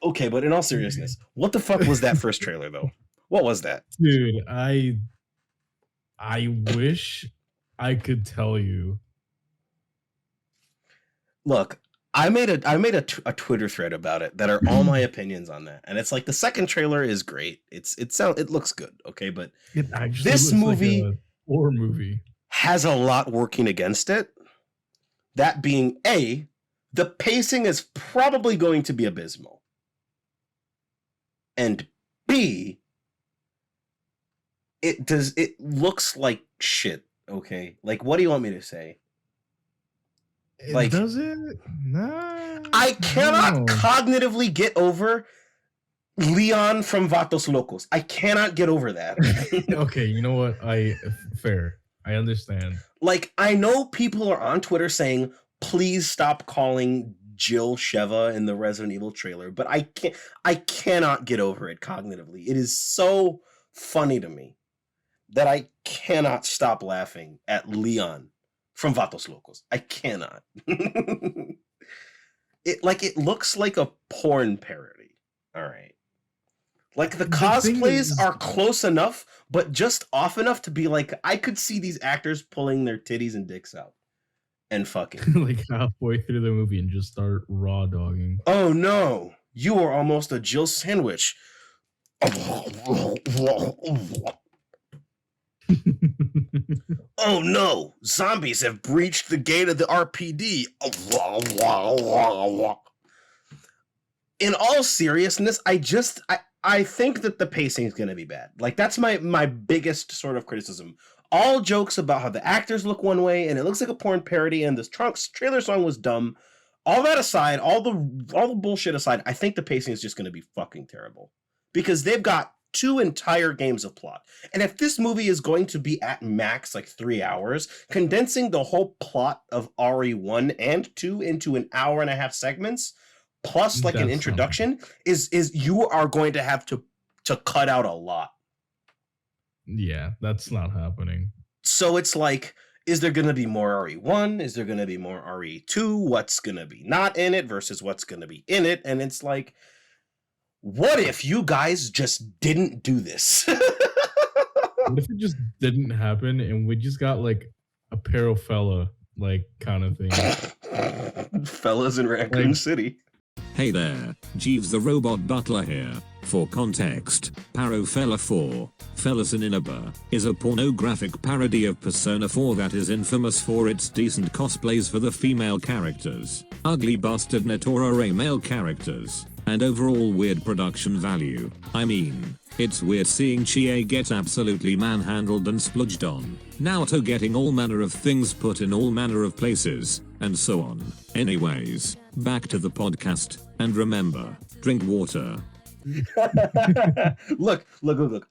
Okay, but in all seriousness, what the fuck was that first trailer, though? What was that? Dude, I wish I could tell you. Look, I made a Twitter thread about it that are all my opinions on that, and it's like the second trailer is great. It looks good, okay, but this movie, like a horror movie, has a lot working against it. That being A, the pacing is probably going to be abysmal, and B, it looks like shit. Okay, like what do you want me to say? Like, does it? Nah. I cannot cognitively get over Leon from Vatos Locos. I cannot get over that. Okay, you know what? Fair. I understand. Like, I know people are on Twitter saying, please stop calling Jill Sheva in the Resident Evil trailer, but I cannot get over it cognitively. It is so funny to me that I cannot stop laughing at Leon from Vatos Locos. I cannot. It looks like a porn parody. All right. Like the cosplays are close enough, but just off enough to be like, I could see these actors pulling their titties and dicks out and fucking. Like halfway through the movie and just start raw dogging. Oh no, you are almost a Jill sandwich. Oh no, zombies have breached the gate of the RPD. In all seriousness, I think that the pacing is going to be bad. Like, that's my biggest sort of criticism. All jokes about how the actors look one way and it looks like a porn parody and this trailer song was dumb. All that aside, all the bullshit aside, I think the pacing is just going to be fucking terrible because they've got 2 entire games of plot. And if this movie is going to be at max like 3 hours, condensing the whole plot of RE1 and 2 into an hour and a half segments, plus like an introduction, is you are going to have to cut out a lot. Yeah, that's not happening. So it's like, is there going to be more RE1? Is there going to be more RE2? What's going to be not in it versus what's going to be in it? And it's like, what if you guys just didn't do this? What if it just didn't happen and we just got like a pair of fella like kind of thing? Fellas in Raccoon City. Hey there, Jeeves the Robot Butler here. For context, Parofella 4, Fellas in Inaba, is a pornographic parody of Persona 4 that is infamous for its decent cosplays for the female characters, ugly bastard Netorare male characters, and overall weird production value. I mean, it's weird seeing Chie get absolutely manhandled and spludged on, Naoto getting all manner of things put in all manner of places, and so on. Anyways, back to the podcast, and remember, drink water. Look.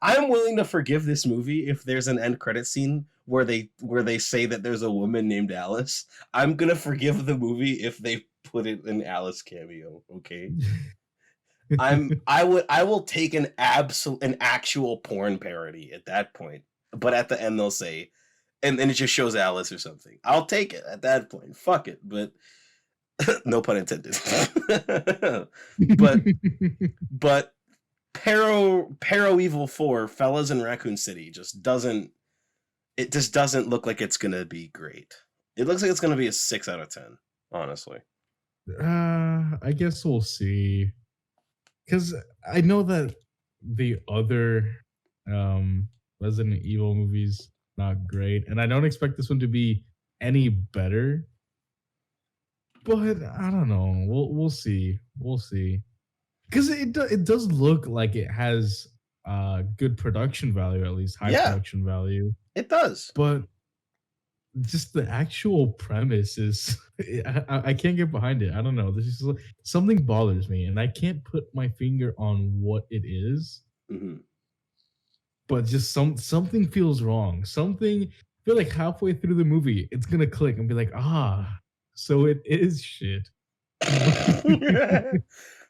I'm willing to forgive this movie if there's an end credit scene where they say that there's a woman named Alice. I'm gonna forgive the movie if they put it in Alice cameo, okay? I will take an actual porn parody at that point. But at the end they'll say, and then it just shows Alice or something. I'll take it at that point. Fuck it. But No pun intended. but Pero Evil 4, Fellas in Raccoon City just doesn't look like it's gonna be great. It looks like it's gonna be a 6 out of 10, honestly. I guess we'll see. Because I know that the other Resident Evil movies not great, and I don't expect this one to be any better. But I don't know. We'll see. We'll see. Because it does look like it has good production value, at least high production value. It does. But just the actual premise is I can't get behind it. I don't know. This is something bothers me, and I can't put my finger on what it is. Mm-hmm. But just something feels wrong. Something I feel like halfway through the movie, it's gonna click and be like, so it is shit.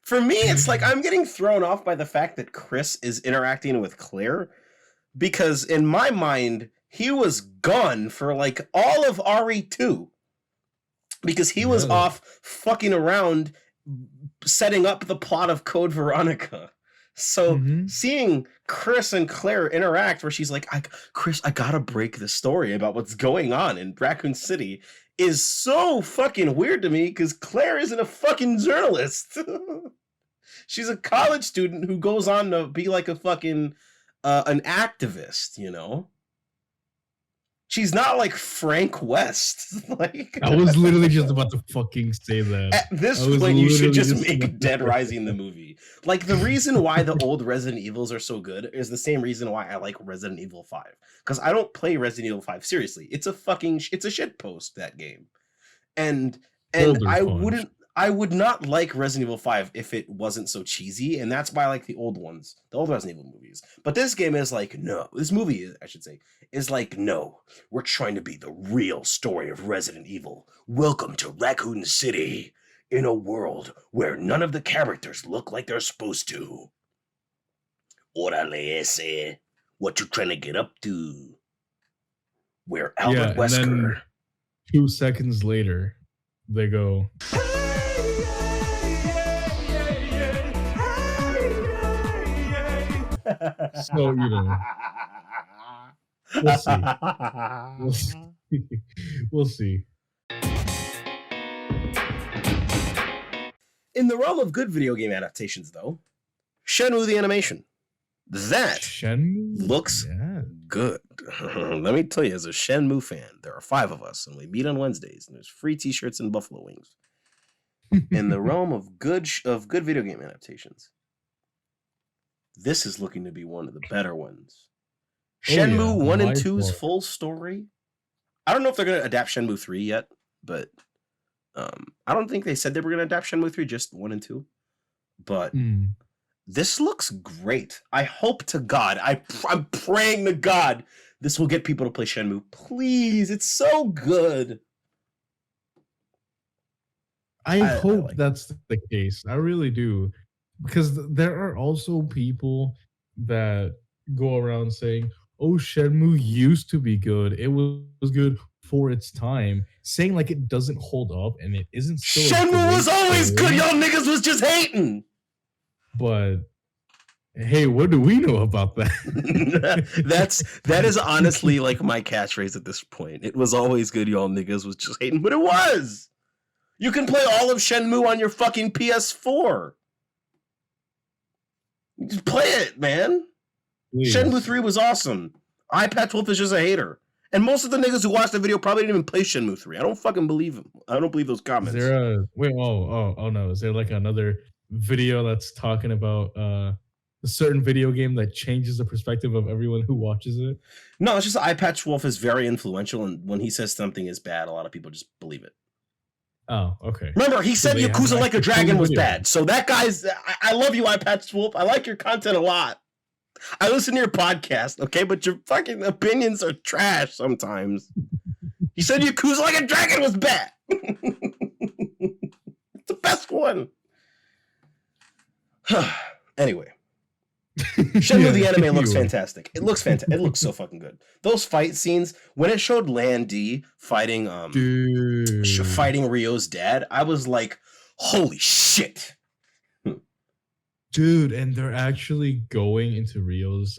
For me, it's like I'm getting thrown off by the fact that Chris is interacting with Claire, because in my mind, he was gone for like all of RE2 because he was off fucking around setting up the plot of Code Veronica. So seeing Chris and Claire interact where she's like, Chris, I gotta break the story about what's going on in Raccoon City is so fucking weird to me because Claire isn't a fucking journalist. She's a college student who goes on to be like a fucking an activist, you know? She's not like Frank West. Like I was literally just about to fucking say that. At this point, you should just make Dead Rising the movie. Like the reason why the old Resident Evils are so good is the same reason why I like Resident Evil 5. Because I don't play Resident Evil 5 seriously. It's a shit post, that game. And I would not like Resident Evil 5 if it wasn't so cheesy, and that's why I like the old ones, the old Resident Evil movies. But this game is like, no. This movie, I should say, is like, no. We're trying to be the real story of Resident Evil. Welcome to Raccoon City, in a world where none of the characters look like they're supposed to. Orale ese. What you trying to get up to? We're Albert Wesker. Then 2 seconds later, they go... So, you know, we'll see. We'll see. In the realm of good video game adaptations, though, Shenmue the animation. That looks good. Let me tell you, as a Shenmue fan, there are 5 of us, and we meet on Wednesdays, and there's free t-shirts and buffalo wings. In the realm of good video game adaptations, this is looking to be one of the better ones. Shenmue 1 and 2's full story. I don't know if they're going to adapt Shenmue 3 yet, but I don't think they said they were going to adapt Shenmue 3, just 1 and 2. But this looks great. I hope to God, I'm praying to God, this will get people to play Shenmue. Please, it's so good. I hope that's the case. I really do. Because there are also people that go around saying, oh, Shenmue used to be good. It was good for its time. Saying like it doesn't hold up and it isn't still Shenmue was always good. Y'all niggas was just hating. But hey, what do we know about that? that is honestly like my catchphrase at this point. It was always good. Y'all niggas was just hating. But it was. You can play all of Shenmue on your fucking PS4. Just play it, man. Please. Shenmue 3 was awesome. iPad Wolf is just a hater. And most of the niggas who watched the video probably didn't even play Shenmue 3. I don't fucking believe them. I don't believe those comments. Is there no. Is there like another video that's talking about a certain video game that changes the perspective of everyone who watches it? No, it's just Eye Patch Wolf is very influential, and when he says something is bad, a lot of people just believe it. Oh, okay. Remember, he said Yakuza Like a Dragon was bad. So that guy's... I love you, Eye Patch Wolf. I like your content a lot. I listen to your podcast, okay? But your fucking opinions are trash sometimes. He said Yakuza Like a Dragon was bad. It's the best one. Anyway. Shenmue the anime looks you are. fantastic. It looks fantastic. It looks so fucking good. Those fight scenes when it showed Lan D fighting Dude. fighting Ryo's dad, I was like, holy shit. Dude, and they're actually going into Rio's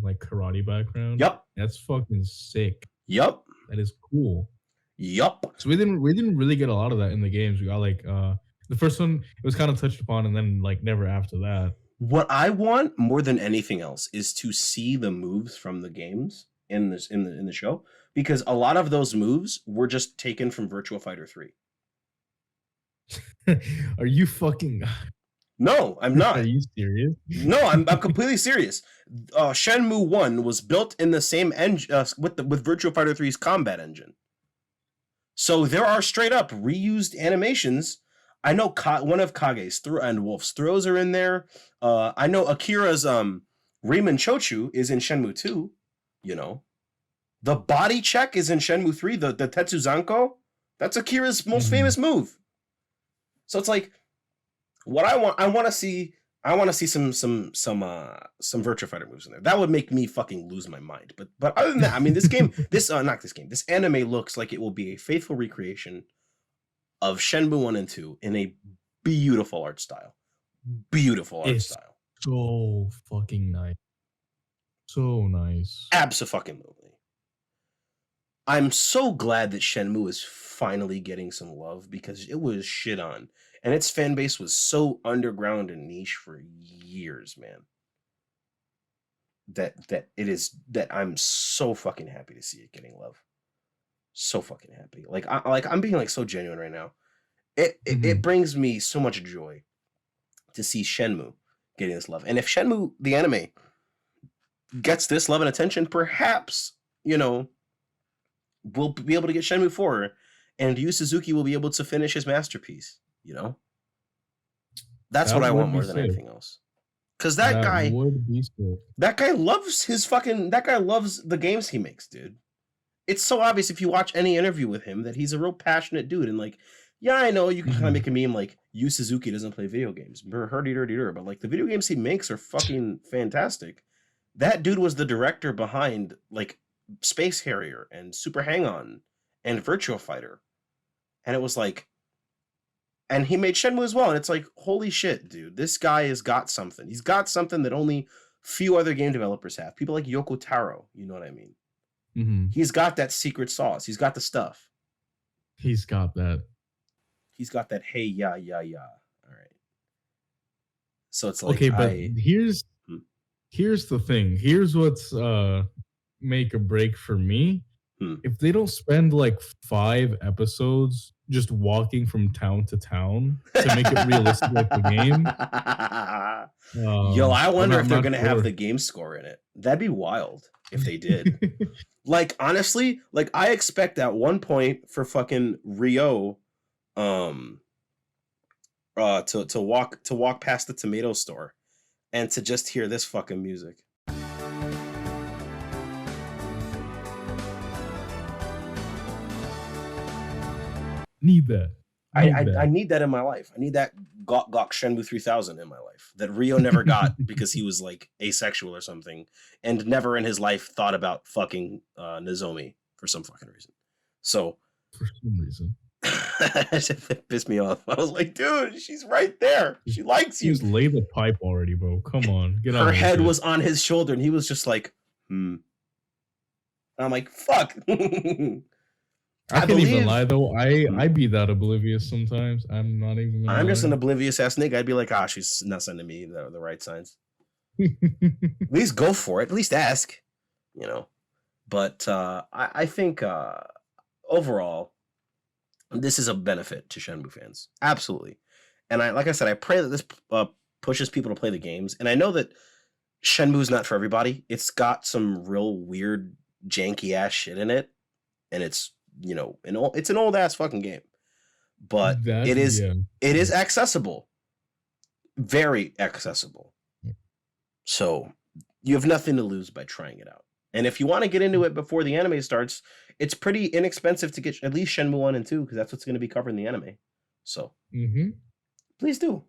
like karate background. Yup. That's fucking sick. Yup. That is cool. Yup. So we didn't really get a lot of that in the games. We got like the first one, it was kind of touched upon, and then like never after that. What I want more than anything else is to see the moves from the games in the show, because a lot of those moves were just taken from Virtua Fighter 3. Are you fucking? No, I'm not. Are you serious? No, I'm completely serious. Shenmue 1 was built in the same engine with Virtua Fighter 3's combat engine. So there are straight up reused animations. I know one of Kage's and Wolf's throws are in there. I know Akira's Riemann Chochu is in Shenmue 2, you know. The body check is in Shenmue 3, the Tetsuzanko. That's Akira's most famous move. So it's like, what I want to see some Virtua Fighter moves in there. That would make me fucking lose my mind. But other than that, I mean, this anime looks like it will be a faithful recreation of Shenmue 1 and 2 in a beautiful art style. Beautiful art style. So fucking nice. So nice. Abso-fucking-lutely. I'm so glad that Shenmue is finally getting some love, because it was shit on. And its fan base was so underground and niche for years, man. That I'm so fucking happy to see it getting love. So fucking happy. I'm being like so genuine right now. It brings me so much joy to see Shenmue getting this love. And if Shenmue the anime gets this love and attention, perhaps, you know, we'll be able to get Shenmue 4, and Yu Suzuki will be able to finish his masterpiece, you know? That's what I want more than anything else. Because that guy loves the games he makes, dude. It's so obvious if you watch any interview with him that he's a real passionate dude. And like, yeah, I know you can kind of make a meme like Yu Suzuki doesn't play video games, but like the video games he makes are fucking fantastic. That dude was the director behind like Space Harrier and Super Hang-On and Virtua Fighter. And it was like, and he made Shenmue as well. And it's like, holy shit, dude, this guy has got something. He's got something that only few other game developers have. People like Yoko Taro, you know what I mean? He's got that secret sauce. He's got the stuff. He's got that. He's got that hey, yeah. All right. So it's like, okay, but here's the thing. Here's what's make a break for me. If they don't spend like 5 episodes just walking from town to town to make it realistic like the game. Yo, I wonder if they're going to have the game score in it. That'd be wild if they did. Like, honestly, like I expect at one point for fucking Ryo to walk past the tomato store and to just hear this fucking music. Need that. I need that in my life. I need that Gok Shenmue 3000 in my life that Ryo never got because he was like asexual or something and never in his life thought about fucking Nozomi for some fucking reason. So for some reason. It pissed me off. I was like, dude, she's right there. She likes you. Just lay the pipe already, bro. Come on. Get out. Her head was on his shoulder and he was just like, And I'm like, fuck. I can't even lie though. I be that oblivious sometimes. I'm not even. I'm just an oblivious ass nigga. I'd be like, she's not sending me the right signs. At least go for it. At least ask, you know. But I think overall, this is a benefit to Shenmue fans. Absolutely. And like I said, I pray that this pushes people to play the games. And I know that Shenmue's not for everybody. It's got some real weird, janky ass shit in it, and it's, you know, it's an old ass fucking game, but it is accessible, very accessible. So you have nothing to lose by trying it out. And if you want to get into it before the anime starts, it's pretty inexpensive to get at least Shenmue 1 and 2 because that's what's going to be covered in the anime. So please do.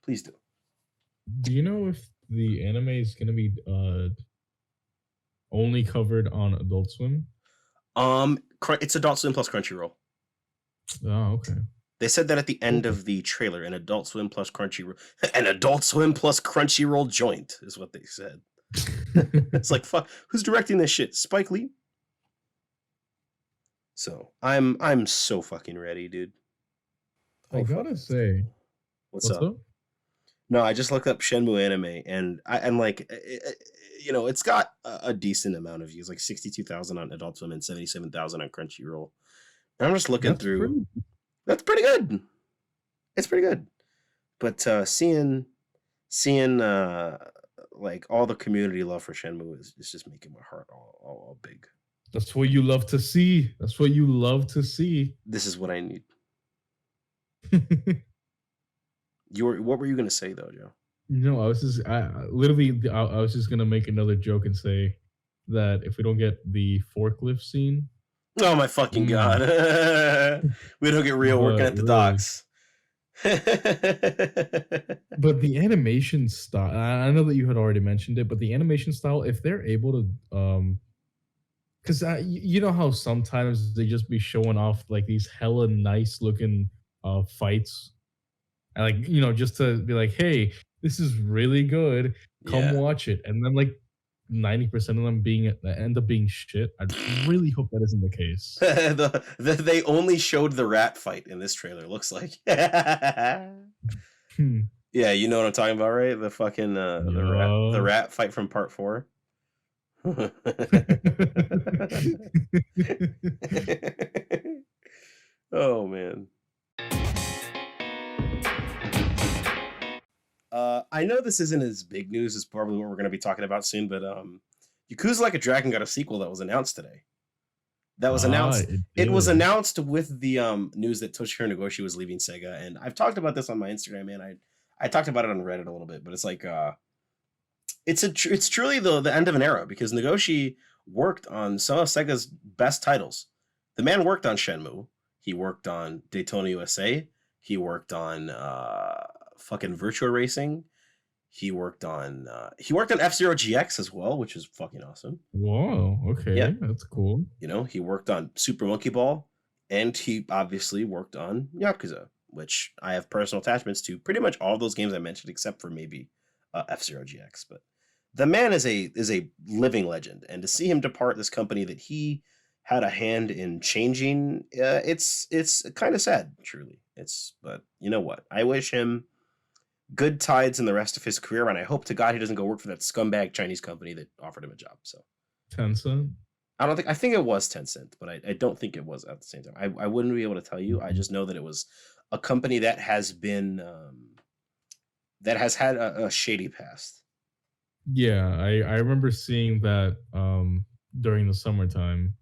Do you know if the anime is gonna be only covered on Adult Swim? It's Adult Swim plus Crunchyroll. Oh, okay. They said that at the end of the trailer, an Adult Swim plus Crunchyroll, an Adult Swim plus Crunchyroll joint is what they said. It's like, fuck, who's directing this shit? Spike Lee? So I'm so fucking ready, dude. I gotta say, what's up? No, I just looked up Shenmue anime, and I'm like, it's got a decent amount of views, like 62,000 on Adult Swim and 77,000 on Crunchyroll. And I'm just looking through. That's pretty good. It's pretty good. But seeing like all the community love for Shenmue is just making my heart all big. That's what you love to see. That's what you love to see. This is what I need. What were you gonna say though, Joe? No, I was just gonna make another joke and say that if we don't get the forklift scene, oh my fucking god, we don't get real working at the docks. But the animation style, I know that you had already mentioned it, but the animation style, if they're able to, because you know how sometimes they just be showing off like these hella nice looking fights, and like just to be like, hey, this is really good, come watch it, and then like 90% of them end up being shit. I really hope that isn't the case. They only showed the rat fight in this trailer, looks like. Yeah, you know what I'm talking about, right? The fucking the rat fight from part 4. Oh man. I know this isn't as big news as probably what we're going to be talking about soon, but Yakuza Like a Dragon got a sequel that was announced today. That was announced. It was announced with the news that Toshihiro Nagoshi was leaving Sega, and I've talked about this on my Instagram, and I talked about it on Reddit a little bit, but it's like it's truly the end of an era, because Nagoshi worked on some of Sega's best titles. The man worked on Shenmue. He worked on Daytona USA. He worked on fucking Virtua Racing. He worked on F-Zero GX as well, which is fucking awesome. Whoa, okay, yeah, that's cool. He worked on Super Monkey Ball, and he obviously worked on Yakuza, which I have personal attachments to pretty much all those games I mentioned, except for maybe F-Zero GX. But the man is a living legend, and to see him depart this company that he had a hand in changing, it's kind of sad, truly. But you know what? I wish him good tides in the rest of his career, and I hope to God he doesn't go work for that scumbag Chinese company that offered him a job. So Tencent? I think it was Tencent, but I don't think it was at the same time. I wouldn't be able to tell you. I just know that it was a company that has been that has had a shady past. Yeah, I remember seeing that during the summertime.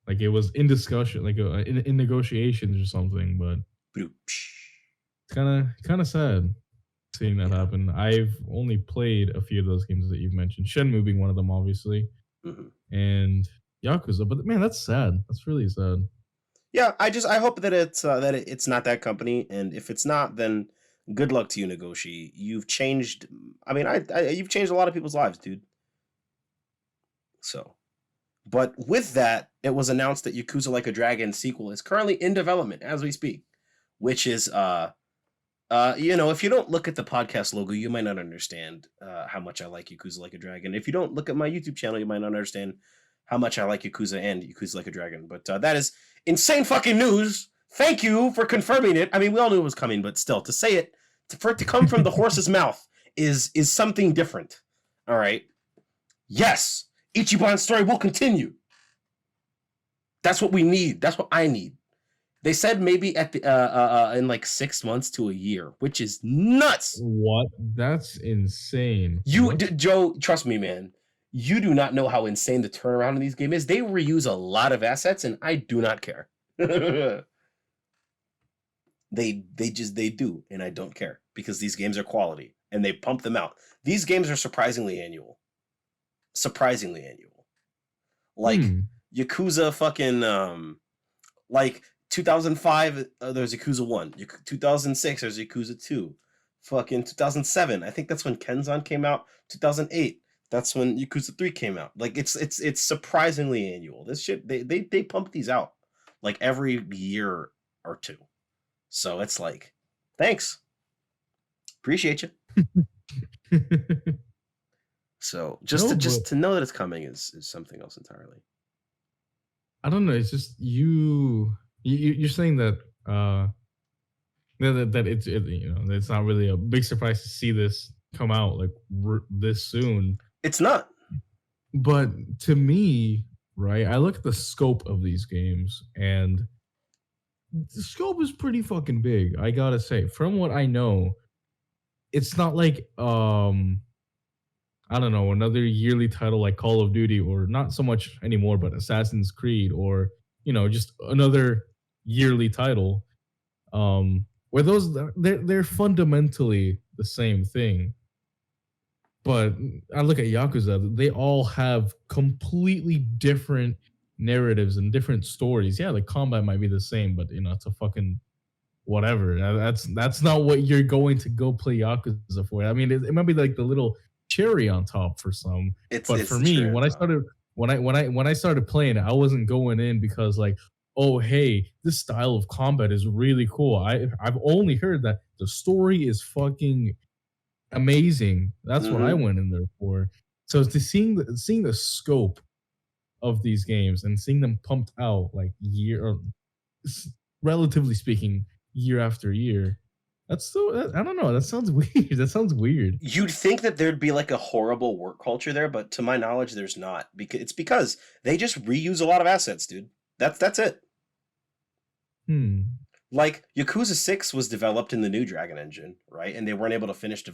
Like it was in discussion, like in negotiations or something, but it's kind of sad seeing that happen. I've only played a few of those games that you've mentioned, Shenmue being one of them, obviously, and Yakuza. But man, that's sad. That's really sad. Yeah, I hope that it's not that company, and if it's not, then good luck to you, Nagoshi. You've changed. I mean, you've changed a lot of people's lives, dude. So, but with that, it was announced that Yakuza Like a Dragon sequel is currently in development as we speak, which is if you don't look at the podcast logo, you might not understand how much I like Yakuza Like a Dragon. If you don't look at my YouTube channel, you might not understand how much I like Yakuza and Yakuza Like a Dragon. But that is insane fucking news. Thank you for confirming it. I mean, we all knew it was coming, but still, to say it, for it to come from the horse's mouth is something different. All right. Yes, Ichiban's story will continue. That's what we need. That's what I need. They said maybe at the in like 6 months to a year, which is nuts. What? That's insane. Joe, trust me, man. You do not know how insane the turnaround in these games is. They reuse a lot of assets, and I do not care. They do, and I don't care, because these games are quality and they pump them out. These games are surprisingly annual. Like Yakuza fucking like 2005 there's Yakuza 1, 2006 there's Yakuza 2, fucking 2007. I think that's when Kenzan came out. 2008. That's when Yakuza 3 came out. Like it's surprisingly annual. This shit they pump these out like every year or two. So it's like, thanks. Appreciate you. So just No, to know that it's coming is something else entirely. I don't know. It's just you're saying that that it's it's not really a big surprise to see this come out like this soon. It's not. But to me, right, I look at the scope of these games, and the scope is pretty fucking big. I gotta say, from what I know, it's not like I don't know, another yearly title like Call of Duty, or not so much anymore, but Assassin's Creed, or just another yearly title. Where those they're fundamentally the same thing. But I look at Yakuza, they all have completely different narratives and different stories. Yeah, the combat might be the same, but it's a fucking whatever. That's not what you're going to go play Yakuza for. I mean, it might be like the little cherry on top for some. But for me, when I started playing it, I wasn't going in because like, oh hey, this style of combat is really cool. I've only heard that the story is fucking amazing. That's what I went in there for. So to seeing the scope of these games and seeing them pumped out like relatively speaking, year after year, that's so I don't know. That sounds weird. That sounds weird. You'd think that there'd be like a horrible work culture there, but to my knowledge, there's not. Because they just reuse a lot of assets, dude. That's it. Like Yakuza 6 was developed in the new Dragon Engine, right? And they weren't able to finish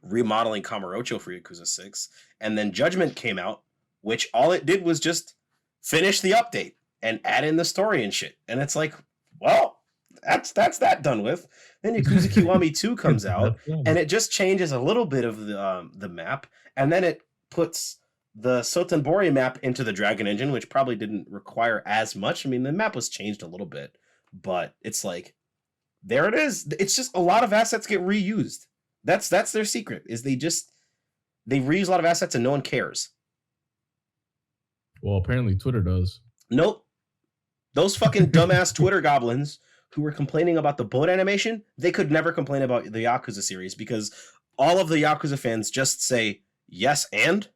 remodeling Kamurocho for Yakuza 6. And then Judgment came out, which all it did was just finish the update and add in the story and shit. And it's like, well, that's that done with. Then Yakuza Kiwami 2 comes out, and it just changes a little bit of the map, and then it puts the Sotenbori map into the Dragon Engine, which probably didn't require as much. I mean, the map was changed a little bit, but it's like, there it is. It's just a lot of assets get reused. That's their secret, is they reuse a lot of assets and no one cares. Well, apparently Twitter does. Nope. Those fucking dumbass Twitter goblins who were complaining about the boat animation, they could never complain about the Yakuza series, because all of the Yakuza fans just say, yes, and?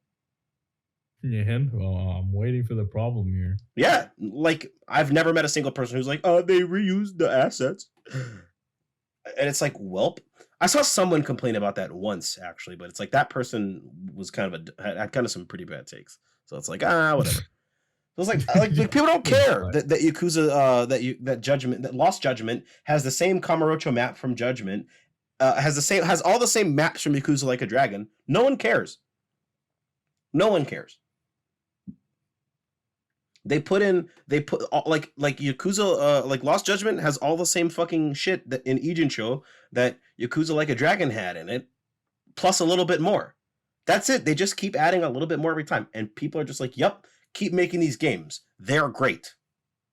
Yeah, well, I'm waiting for the problem here. Yeah, like, I've never met a single person who's like, oh, they reused the assets. And it's like, welp. I saw someone complain about that once, actually, but it's like that person was had kind of some pretty bad takes. So it's like, whatever. It was like people don't care that Yakuza that Lost Judgment has the same Kamurocho map from Judgment, has all the same maps from Yakuza Like a Dragon. No one cares. No one cares. They put like Yakuza like Lost Judgment has all the same fucking shit that in Ijincho that Yakuza Like a Dragon had in it, plus a little bit more. That's it. They just keep adding a little bit more every time, and people are just like, "Yep, keep making these games. They're great."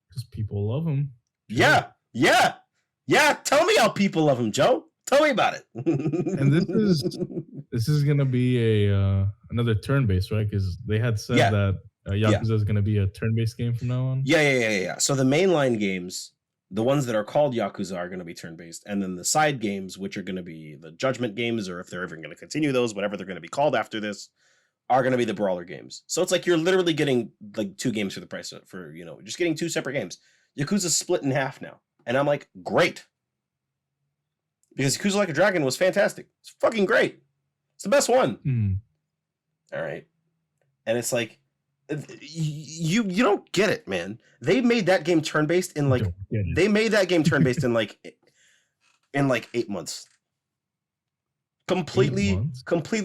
Because people love them. Yeah. Tell me how people love them, Joe. Tell me about it. And this is gonna be a another turn-based, right? Because they had said that Yakuza is gonna be a turn-based game from now on. Yeah. So the mainline games, the ones that are called Yakuza, are going to be turn-based, and then the side games, which are going to be the Judgment games, or if they're ever going to continue those, whatever they're going to be called after this, are going to be the brawler games. So it's like you're literally getting like 2 games for the price for just getting 2 separate games. Yakuza's split in half now, and I'm like, great, because Yakuza Like a Dragon was fantastic. It's fucking great. It's the best one. All right, and it's like, you don't get it, man. They made that game turn-based in like 8 months. Completely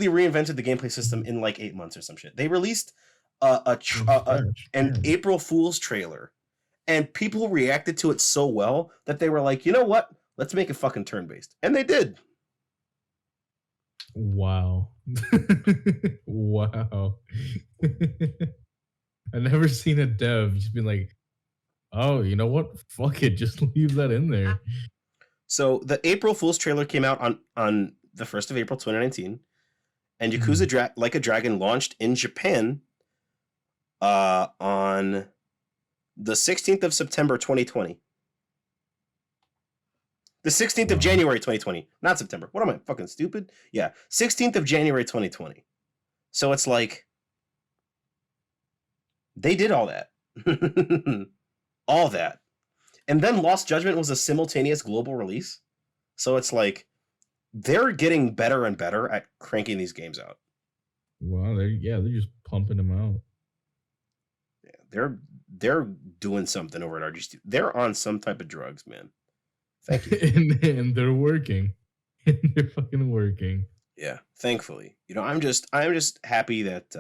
reinvented the gameplay system in like 8 months or some shit. They released an April Fool's trailer, and people reacted to it so well that they were like, you know what? Let's make it fucking turn-based. And they did. Wow. Wow. I've never seen a dev just be like, oh, you know what? Fuck it. Just leave that in there. So the April Fool's trailer came out on the 1st of April 2019, and Yakuza Like a Dragon launched in Japan on the 16th of September 2020. The 16th of January 2020, not September. What am I, fucking stupid? Yeah, 16th of January 2020. So it's like they did all that. All that. And then Lost Judgment was a simultaneous global release. So it's like they're getting better and better at cranking these games out. Wow, they're just pumping them out. Yeah, they're doing something over at RGC. They're on some type of drugs, man. Thank you. and they're working. They're fucking working. Yeah, thankfully. You know, I'm just happy that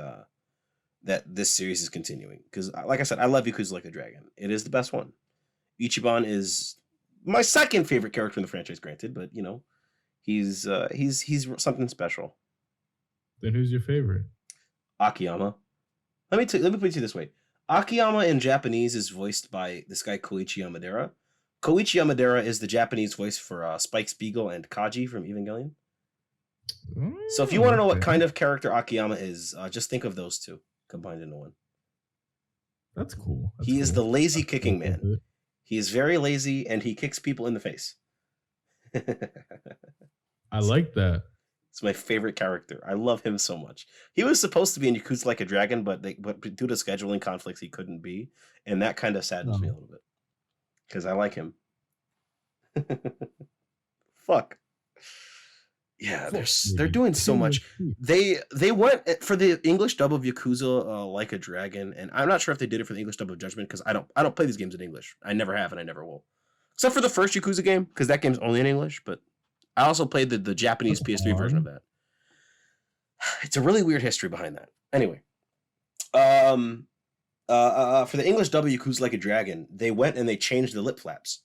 that this series is continuing, because like I said, I love Yakuza Like a Dragon. It is the best one. Ichiban is my second favorite character in the franchise, granted, but you know, he's something special. Then who's your favorite? Akiyama. Let me put it to you this way. Akiyama in Japanese is voiced by this guy Koichi Yamadera. Koichi Yamadera is the Japanese voice for Spike Spiegel and Kaji from Evangelion. So if you want to know what kind of character Akiyama is, just think of those two combined into one. That's cool. He is the lazy kicking man. He is very lazy, and he kicks people in the face. I like that. It's my favorite character. I love him so much. He was supposed to be in Yakuza Like a Dragon, but due to scheduling conflicts, he couldn't be, and that kind of saddens me a little bit because I like him. Fuck. Yeah, they're doing so much. They went for the English dub of Yakuza Like a Dragon, and I'm not sure if they did it for the English dub of Judgment, because I don't play these games in English. I never have, and I never will, except for the first Yakuza game, because that game's only in English. But I also played the Japanese PS3 version of that. It's a really weird history behind that. Anyway, for the English dub of Yakuza Like a Dragon, they went and they changed the lip flaps.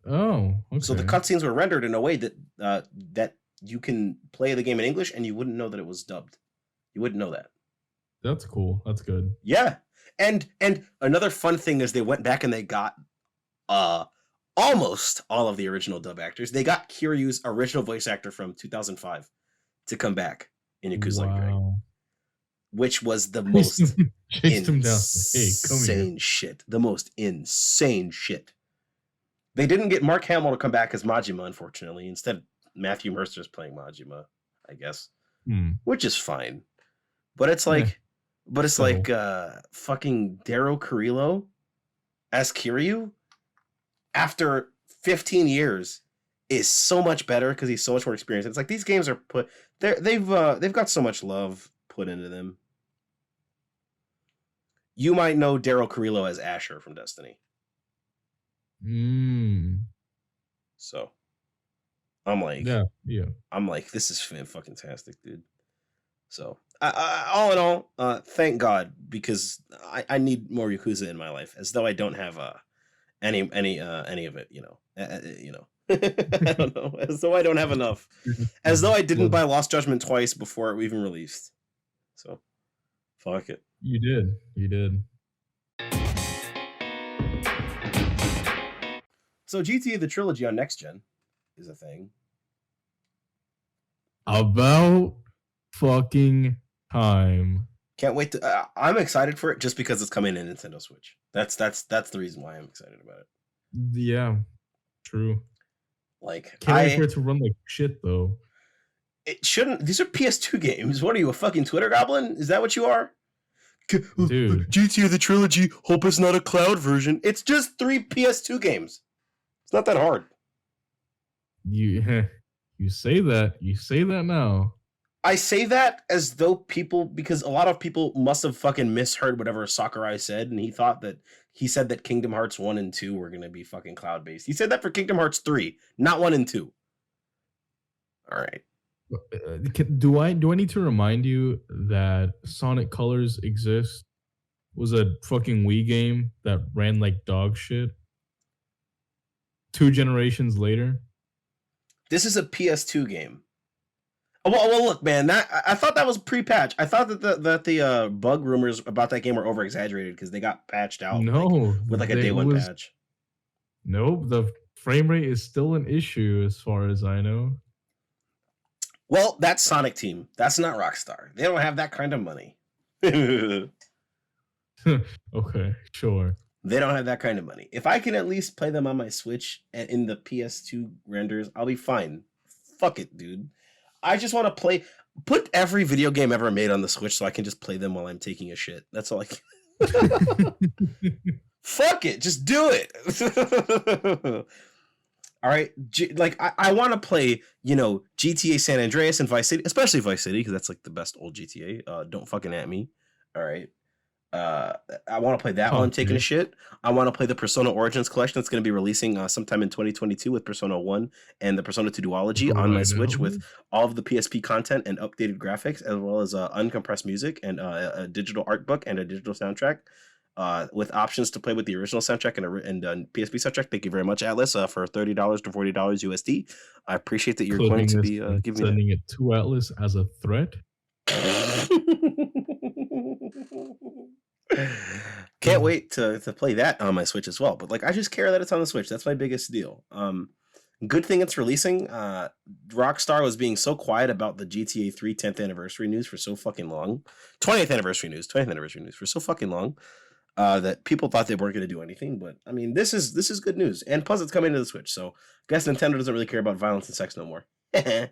Oh, okay. So the cutscenes were rendered in a way that that you can play the game in English and you wouldn't know that it was dubbed. You wouldn't know that. That's cool. That's good. Yeah. And another fun thing is they went back and they got almost all of the original dub actors. They got Kiryu's original voice actor from 2005 to come back in Yakuza Like a Dragon, which was the most insane shit. The most insane shit. They didn't get Mark Hamill to come back as Majima, unfortunately. Instead, Matthew Mercer's playing Majima, I guess, which is fine. But it's like, fucking Darrow Carrillo as Kiryu after 15 years is so much better because he's so much more experienced. It's like these games are they've got so much love put into them. You might know Darrow Carrillo as Asher from Destiny. So I'm like, I'm like, this is fucking tastic, dude. So all in all, thank God, because I need more Yakuza in my life, as though I don't have any of it, you know. I don't know, as though I don't have enough, as though I didn't buy Lost Judgment twice before it even released. So fuck it. You did. So GTA the Trilogy on next gen is a thing. About fucking time. Can't wait to. I'm excited for it just because it's coming in Nintendo Switch. That's the reason why I'm excited about it. Yeah, true. Like, can't wait for it to run like shit though. It shouldn't. These are PS2 games. What are you, a fucking Twitter goblin? Is that what you are? Dude, GTA the Trilogy. Hope it's not a cloud version. It's just 3 PS2 games. It's not that hard. You say that. You say that now. I say that as though because a lot of people must have fucking misheard whatever Sakurai said, and he said that Kingdom Hearts 1 and 2 were going to be fucking cloud-based. He said that for Kingdom Hearts 3, not 1 and 2. All right. Do I need to remind you that Sonic Colors was a fucking Wii game that ran like dog shit 2 generations later? This is a PS2 game. Well, look, man. I thought that was pre-patch. I thought that the bug rumors about that game were over-exaggerated because they got patched out. No, with like a day one patch. Nope. The frame rate is still an issue as far as I know. Well, that's Sonic Team. That's not Rockstar. They don't have that kind of money. They Okay, sure. don't have that kind of money. If I can at least play them on my Switch and in the PS2 renders, I'll be fine. Fuck it, dude. I just want to play. Put every video game ever made on the Switch so I can just play them while I'm taking a shit. That's all I can. Fuck it. Just do it. All right. Like, I want to play, GTA San Andreas and Vice City, especially Vice City, because that's like the best old GTA. Don't fucking at me. All right. I want to play that while I'm taking a shit. I want to play the Persona Origins collection that's going to be releasing sometime in 2022 with Persona 1 and the Persona 2 Duology on my Switch with all of the PSP content and updated graphics, as well as uncompressed music and a digital art book and a digital soundtrack with options to play with the original soundtrack and PSP soundtrack. Thank you very much, Atlas, for $30 to $40 USD. I appreciate that you're going to be giving sending it to Atlas as a threat. Can't wait to play that on my Switch as well. But like, I just care that it's on the Switch. That's my biggest deal. Good thing it's releasing. Rockstar was being so quiet about the GTA 3 10th anniversary news for so fucking long. 20th anniversary news for so fucking long that people thought they weren't going to do anything. But I mean, this is good news. And plus, it's coming to the Switch. So I guess Nintendo doesn't really care about violence and sex no more. I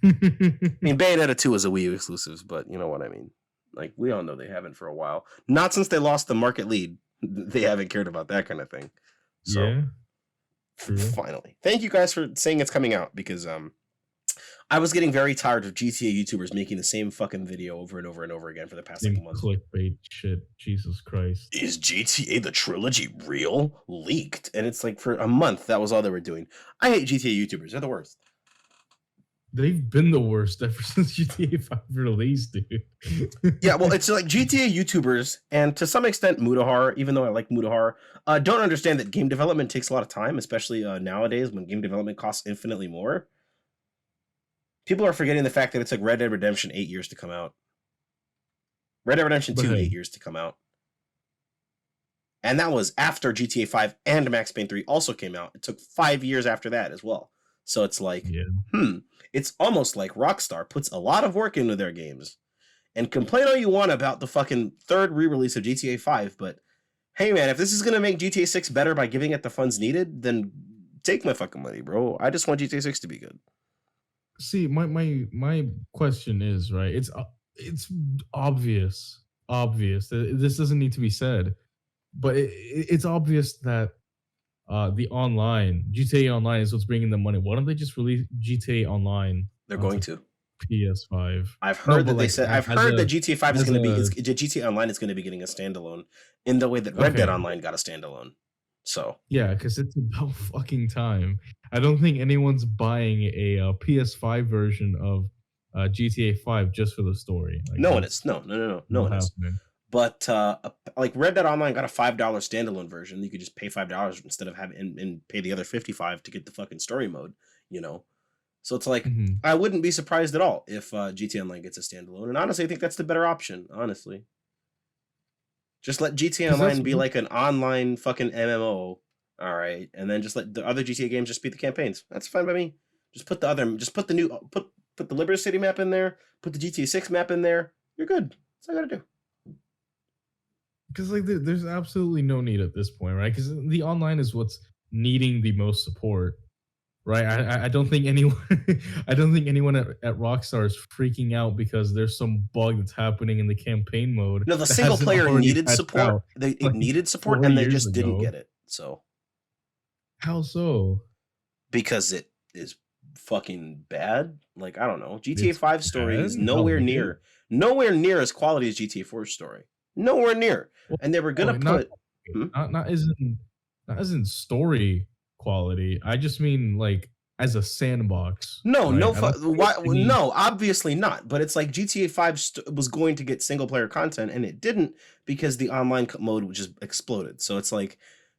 mean, Bayonetta 2 is a Wii U exclusive, but you know what I mean. Like, we all know they haven't for a while. Not since they lost the market lead. They haven't cared about that kind of thing. So, yeah, true. Finally. Thank you guys for saying it's coming out, because I was getting very tired of GTA YouTubers making the same fucking video over and over and over again for the past couple months. Clickbait shit. Jesus Christ. Is GTA the trilogy real? Leaked. And it's like, for a month, that was all they were doing. I hate GTA YouTubers. They're the worst. They've been the worst ever since GTA 5 released, dude. Yeah, well, it's like GTA YouTubers, and to some extent Mutahar, even though I like Mutahar, don't understand that game development takes a lot of time, especially nowadays when game development costs infinitely more. People are forgetting the fact that it took Red Dead Redemption 8 years to come out. Red Dead Redemption 2, 8 years to come out. And that was after GTA 5 and Max Payne 3 also came out. It took 5 years after that as well. So it's like, it's almost like Rockstar puts a lot of work into their games. And complain all you want about the fucking third re-release of GTA 5, but hey man, if this is going to make GTA 6 better by giving it the funds needed, then take my fucking money, bro. I just want GTA 6 to be good. See, my question is, right, it's obvious. This doesn't need to be said, but it's obvious that the online GTA Online is what's bringing them money. Why don't they just release GTA Online? They're going to PS5. I've heard that GTA 5 is going to be GTA Online is going to be getting a standalone in the way that Red Dead Online got a standalone. So yeah, because it's about fucking time. I don't think anyone's buying a PS5 version of GTA 5 just for the story. Like, no one is. No one is. But like Red Dead Online got a $5 standalone version. You could just pay $5 instead of having and pay the other $55 to get the fucking story mode. So it's like, I wouldn't be surprised at all if GTA Online gets a standalone. And honestly, I think that's the better option. Honestly, just let GTA Online be like an online fucking MMO. All right, and then just let the other GTA games just be the campaigns. That's fine by me. Just put the Liberty City map in there. Put the GTA 6 map in there. You're good. That's all I gotta do. Because like there's absolutely no need at this point, right? Because the online is what's needing the most support, right? I don't think anyone at Rockstar is freaking out because there's some bug that's happening in the campaign mode. No, the single player needed support. It needed support, and they just didn't get it. So how so? Because it is fucking bad. Like, I don't know. GTA 5 story is nowhere near as quality as GTA 4 story. Nowhere near. And they were gonna put not as in story quality. I just mean like as a sandbox. No, obviously not. But it's like GTA 5 was going to get single player content, and it didn't because the online mode just exploded. So it's like,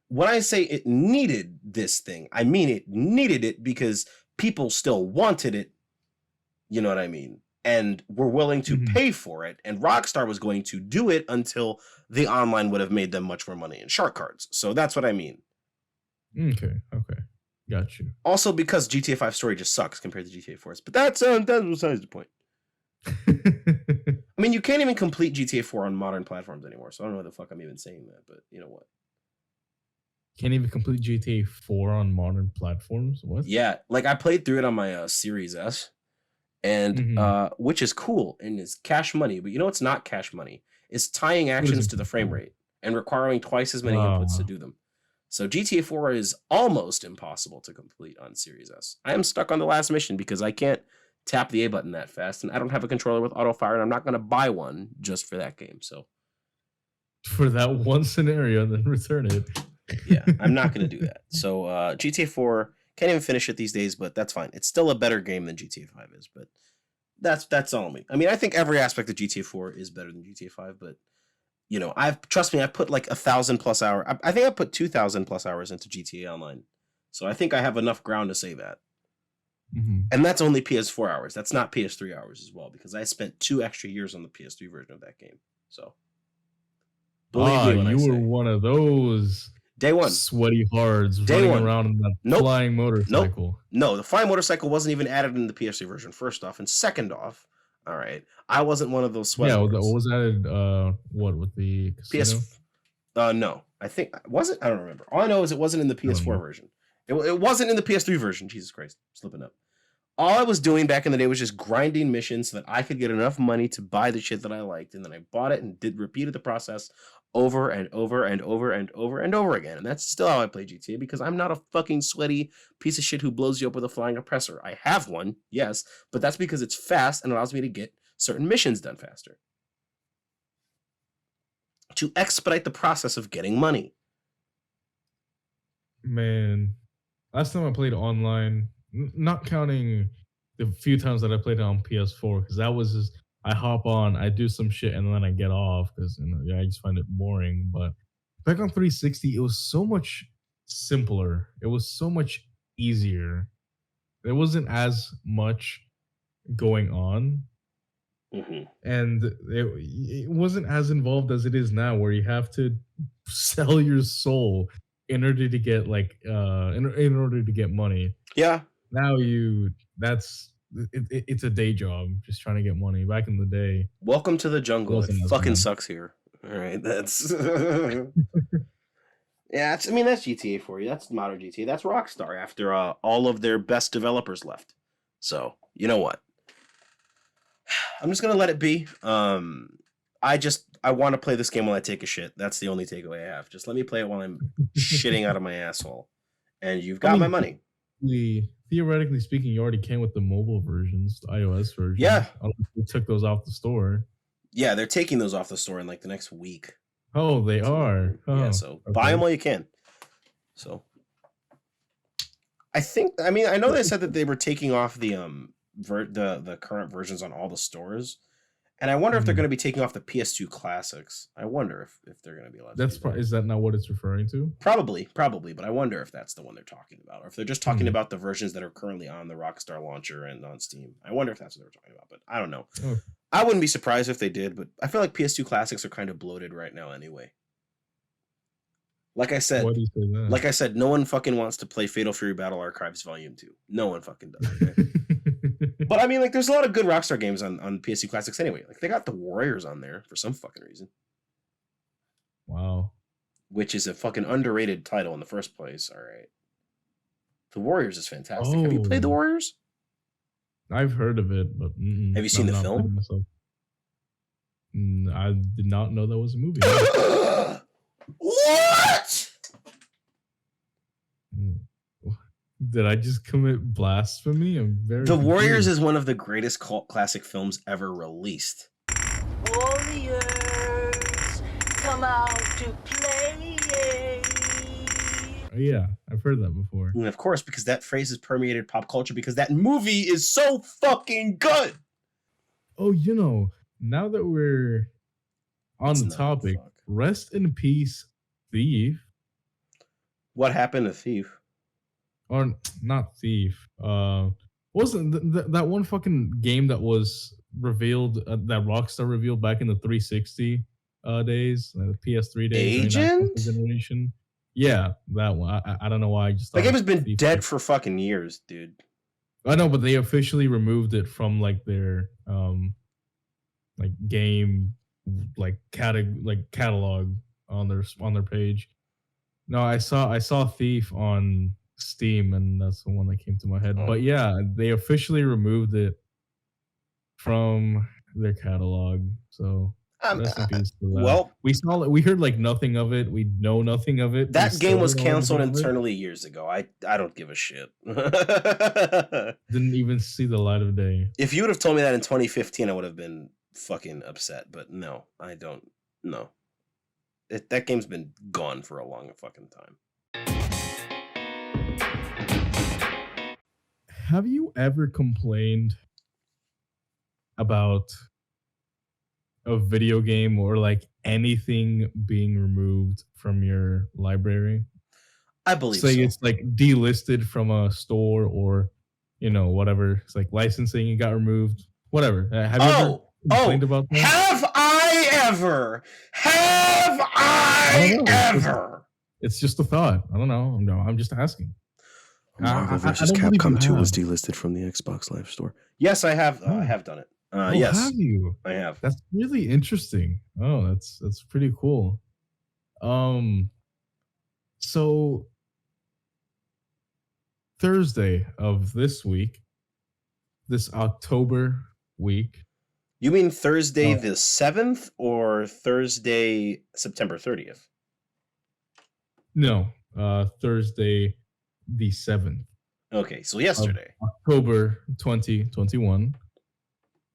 when I say it needed this thing, I mean it needed it because people still wanted it. You know what I mean? And were willing to pay for it. And Rockstar was going to do it until the online would have made them much more money in shark cards. So that's what I mean. Okay, got you. Also, because GTA 5 story just sucks compared to GTA 4's. But that's besides the point. I mean, you can't even complete GTA 4 on modern platforms anymore, so I don't know why the fuck I'm even saying that, but you know what? Can't even complete GTA 4 on modern platforms. What? Yeah, like I played through it on my Series S, and Mhm. which is cool and is cash money, but you know it's not cash money. It's tying What is actions it? to the frame rate and requiring twice as many inputs to Ah, do them. So GTA 4 is almost impossible to complete on Series S. I am stuck on the last mission because I can't tap the A button that fast, and I don't have a controller with auto fire, and I'm not going to buy one just for that game. So for that one scenario, and then return it. yeah, I'm not going to do that. So GTA 4 can't even finish it these days, but that's fine. It's still a better game than GTA 5 is, but that's all me. I mean, I think every aspect of GTA 4 is better than GTA 5, but you know, trust me, I put like 1,000+ hours. I think I put 2,000+ hours into GTA Online, so I think I have enough ground to say that. Mhm. And that's only PS4 hours. That's not PS3 hours as well, because I spent 2 extra years on the PS3 version of that game. So believe me when I You were say one of those day one, sweaty hards day running one. around in that Nope, flying nope, motorcycle. no. The flying motorcycle wasn't even added in the PS3 version. First off, and second off, all right, I wasn't one of those sweat Yeah, what lords. was added? What with the casino? No, I think was it. I don't remember. All I know is it wasn't in the I don't PS4 know. version. It wasn't in the PS3 version. Jesus Christ, slipping up. All I was doing back in the day was just grinding missions so that I could get enough money to buy the shit that I liked, and then I bought it and repeated the process over and over and over and over and over again. And that's still how I play GTA, because I'm not a fucking sweaty piece of shit who blows you up with a flying oppressor. I have one, yes, but that's because it's fast and allows me to get certain missions done faster, to expedite the process of getting money. Man, last time I played online, not counting the few times that I played it on PS4, because that was just I hop on, I do some shit, and then I get off because yeah, I just find it boring. But back on 360, it was so much simpler. It was so much easier. There wasn't as much going on, Mm-hmm. and it wasn't as involved as it is now, where you have to sell your soul in order to get in order to get money. Yeah, Now it's a day job, just trying to get money. Back in the day, welcome to the it jungle. It wasn't as fucking bad. sucks here. All right, that's yeah. I mean, that's GTA for you. That's modern GTA. That's Rockstar after all of their best developers left. So you know what? I'm just gonna let it be. I want to play this game while I take a shit. That's the only takeaway I have. Just let me play it while I'm shitting out of my asshole, and you've I got my mean, money. theoretically speaking, you already came with the mobile versions, the iOS versions. Yeah, I don't think they took those off the store. yeah. They're taking those off the store in like the next week. Oh, they are. Yeah, Oh, so buy them okay. while you can. So I think, I mean, I know they said that they were taking off the the current versions on all the stores, and I wonder if they're Mhm. going to be taking off the PS2 classics. I wonder if they're going to be allowed to do that. Is that not what it's referring to? Probably, but I wonder if that's the one they're talking about, or if they're just talking Hmm. about the versions that are currently on the Rockstar launcher and on Steam. I wonder if that's what they're talking about, but I don't know. Oh, I wouldn't be surprised if they did, but I feel like PS2 classics are kind of bloated right now anyway. Like I why said, do you say that? Like I said, no one fucking wants to play Fatal Fury Battle Archives Volume 2. No one fucking does, okay? But I mean, like, there's a lot of good Rockstar games on PS2 Classics anyway. Like, they got The Warriors on there for some fucking reason, Wow. which is a fucking underrated title in the first place, all right? The Warriors is fantastic. Have you played The Oh, Warriors? I've heard of it, but Have you seen the not played it film? myself. I did not know that was a movie. No. What? Mm. Did I just commit blasphemy? I'm very The Warriors confused. is one of the greatest cult classic films ever released. Warriors, come out to play. Oh, yeah, I've heard that before. And of course, because that phrase has permeated pop culture, because that movie is so fucking good. Oh, now that we're on It's the not, topic, fuck. rest in peace, Thief. What happened to Thief? Or not Thief. Wasn't that one fucking game that was revealed, that Rockstar revealed back in the 360 days, the PS3 days, during that Agent? console generation? Yeah, that one. I don't know why I just That thought game of has been Thief. dead for fucking years, dude. I know, but they officially removed it from like their like game like catalog on their page. No, I saw Thief on Steam, and that's the one that came to my head. Oh. But yeah, they officially removed it from their catalog. So rest in peace to that. Well, We heard like nothing of it. We know nothing of it. We that still game was don't know anything canceled of it. internally years ago. I don't give a shit. Didn't even see the light of day. If you would have told me that in 2015, I would have been fucking upset. But no, I don't. No, that game's been gone for a long fucking time. Have you ever complained about a video game or like anything being removed from your library? I believe Say so. it's like delisted from a store or whatever. It's like licensing it got removed. Whatever. Have you ever complained about that? Have I ever? Have I don't know. ever? It's just a thought. I don't know. No, I'm just asking. Marvel I vs. don't believe Capcom you 2 was have. delisted from the Xbox Live Store. Yes, I have. I have done it. Oh, Yes, have you? I have. That's really interesting. Oh, that's pretty cool. So Thursday of this week, this October week. You mean Thursday the 7th or Thursday September 30th? No, Thursday the 7th. Okay, so yesterday. October 2021.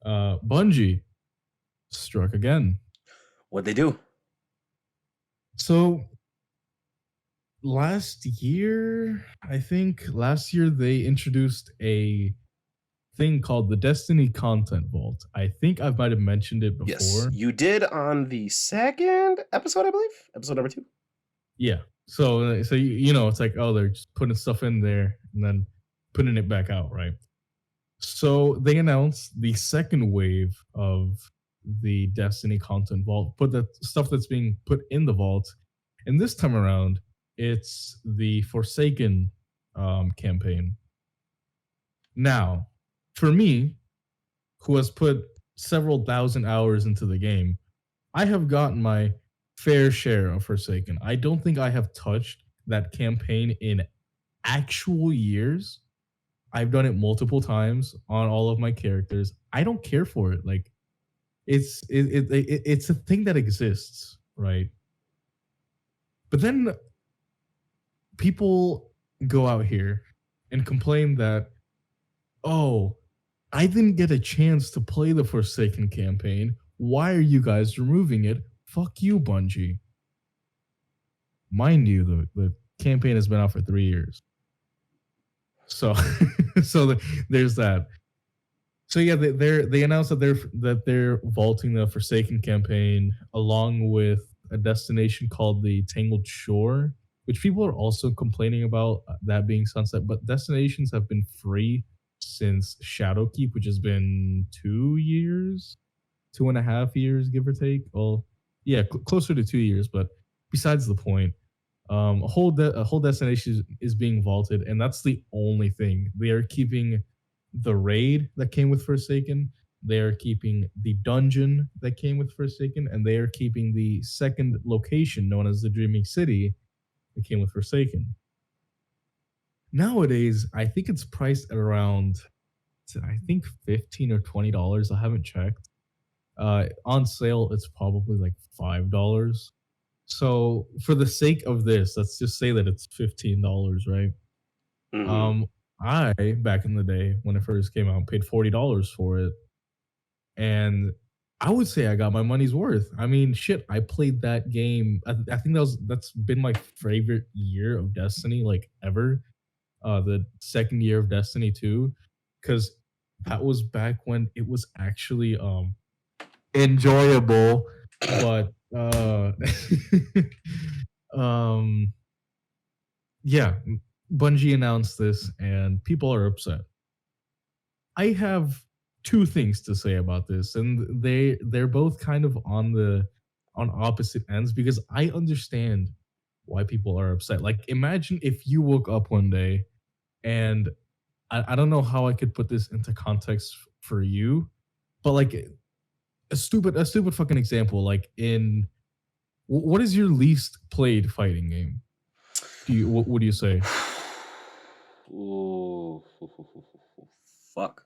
Bungie struck again. What'd they do? So last year they introduced a thing called the Destiny Content Vault. I think I might have mentioned it before. Yes, you did on the second episode, I believe. Episode number 2. Yeah. So it's like, oh, they're just putting stuff in there and then putting it back out, right? So they announced the second wave of the Destiny Content Vault, put the stuff that's being put in the vault, and this time around, it's the Forsaken campaign. Now, for me, who has put several thousand hours into the game, I have gotten my fair share of Forsaken. I don't think I have touched that campaign in actual years. I've done it multiple times on all of my characters. I don't care for it. Like, it's a thing that exists, right? But then people go out here and complain that, oh, I didn't get a chance to play the Forsaken campaign. Why are you guys removing it? Fuck you, Bungie. Mind you, the campaign has been out for 3 years. So, there's that. So yeah, they announced that they're vaulting the Forsaken campaign along with a destination called the Tangled Shore, which people are also complaining about that being sunset. But destinations have been free since Shadowkeep, which has been 2 years, 2.5 years, give or take. Well, yeah, closer to 2 years. But besides the point, a whole destination is being vaulted, and that's the only thing. They are keeping the raid that came with Forsaken. They are keeping the dungeon that came with Forsaken, and they are keeping the second location known as the Dreaming City that came with Forsaken. Nowadays, I think it's priced at around, I think $15 or $20. I haven't checked. On sale, it's probably like $5. So for the sake of this, let's just say that it's $15, right? Mm-hmm. I, back in the day when it first came out, paid $40 for it. And I would say I got my money's worth. I mean, shit, I played that game. I think that's been my favorite year of Destiny, like ever. The second year of Destiny 2, because that was back when it was actually enjoyable, but yeah, Bungie announced this and people are upset. I have two things to say about this, and they're both kind of on opposite ends, because I understand why people are upset. Like, imagine if you woke up one day and I don't know how I could put this into context for you, but like a stupid fucking example. Like in what is your least played fighting game? What do you say? Ooh, fuck.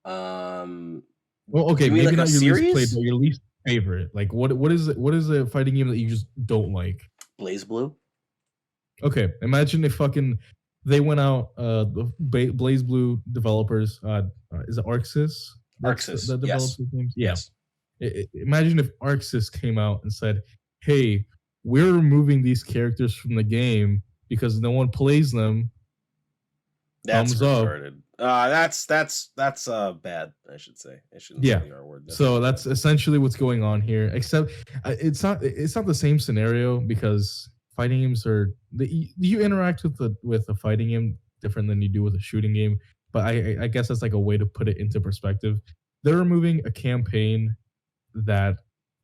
Um, Well, okay, you mean maybe like a not your least played, series? but your least favorite. Like what is a fighting game that you just don't like? Blaze Blue. Okay, imagine if fucking they went out, the Blaze Blue developers, is it Arxis Arxis. that develops Yes. these games? Yeah. Yes. Imagine if Arxis came out and said, "Hey, we're removing these characters from the game because no one plays them." That's Thumbs up. retarded. That's bad. I should say. I shouldn't Yeah. say the R word. So that's essentially what's going on here. Except it's not the same scenario because fighting games are you interact with a fighting game different than you do with a shooting game. But I guess that's like a way to put it into perspective. They're removing a campaign that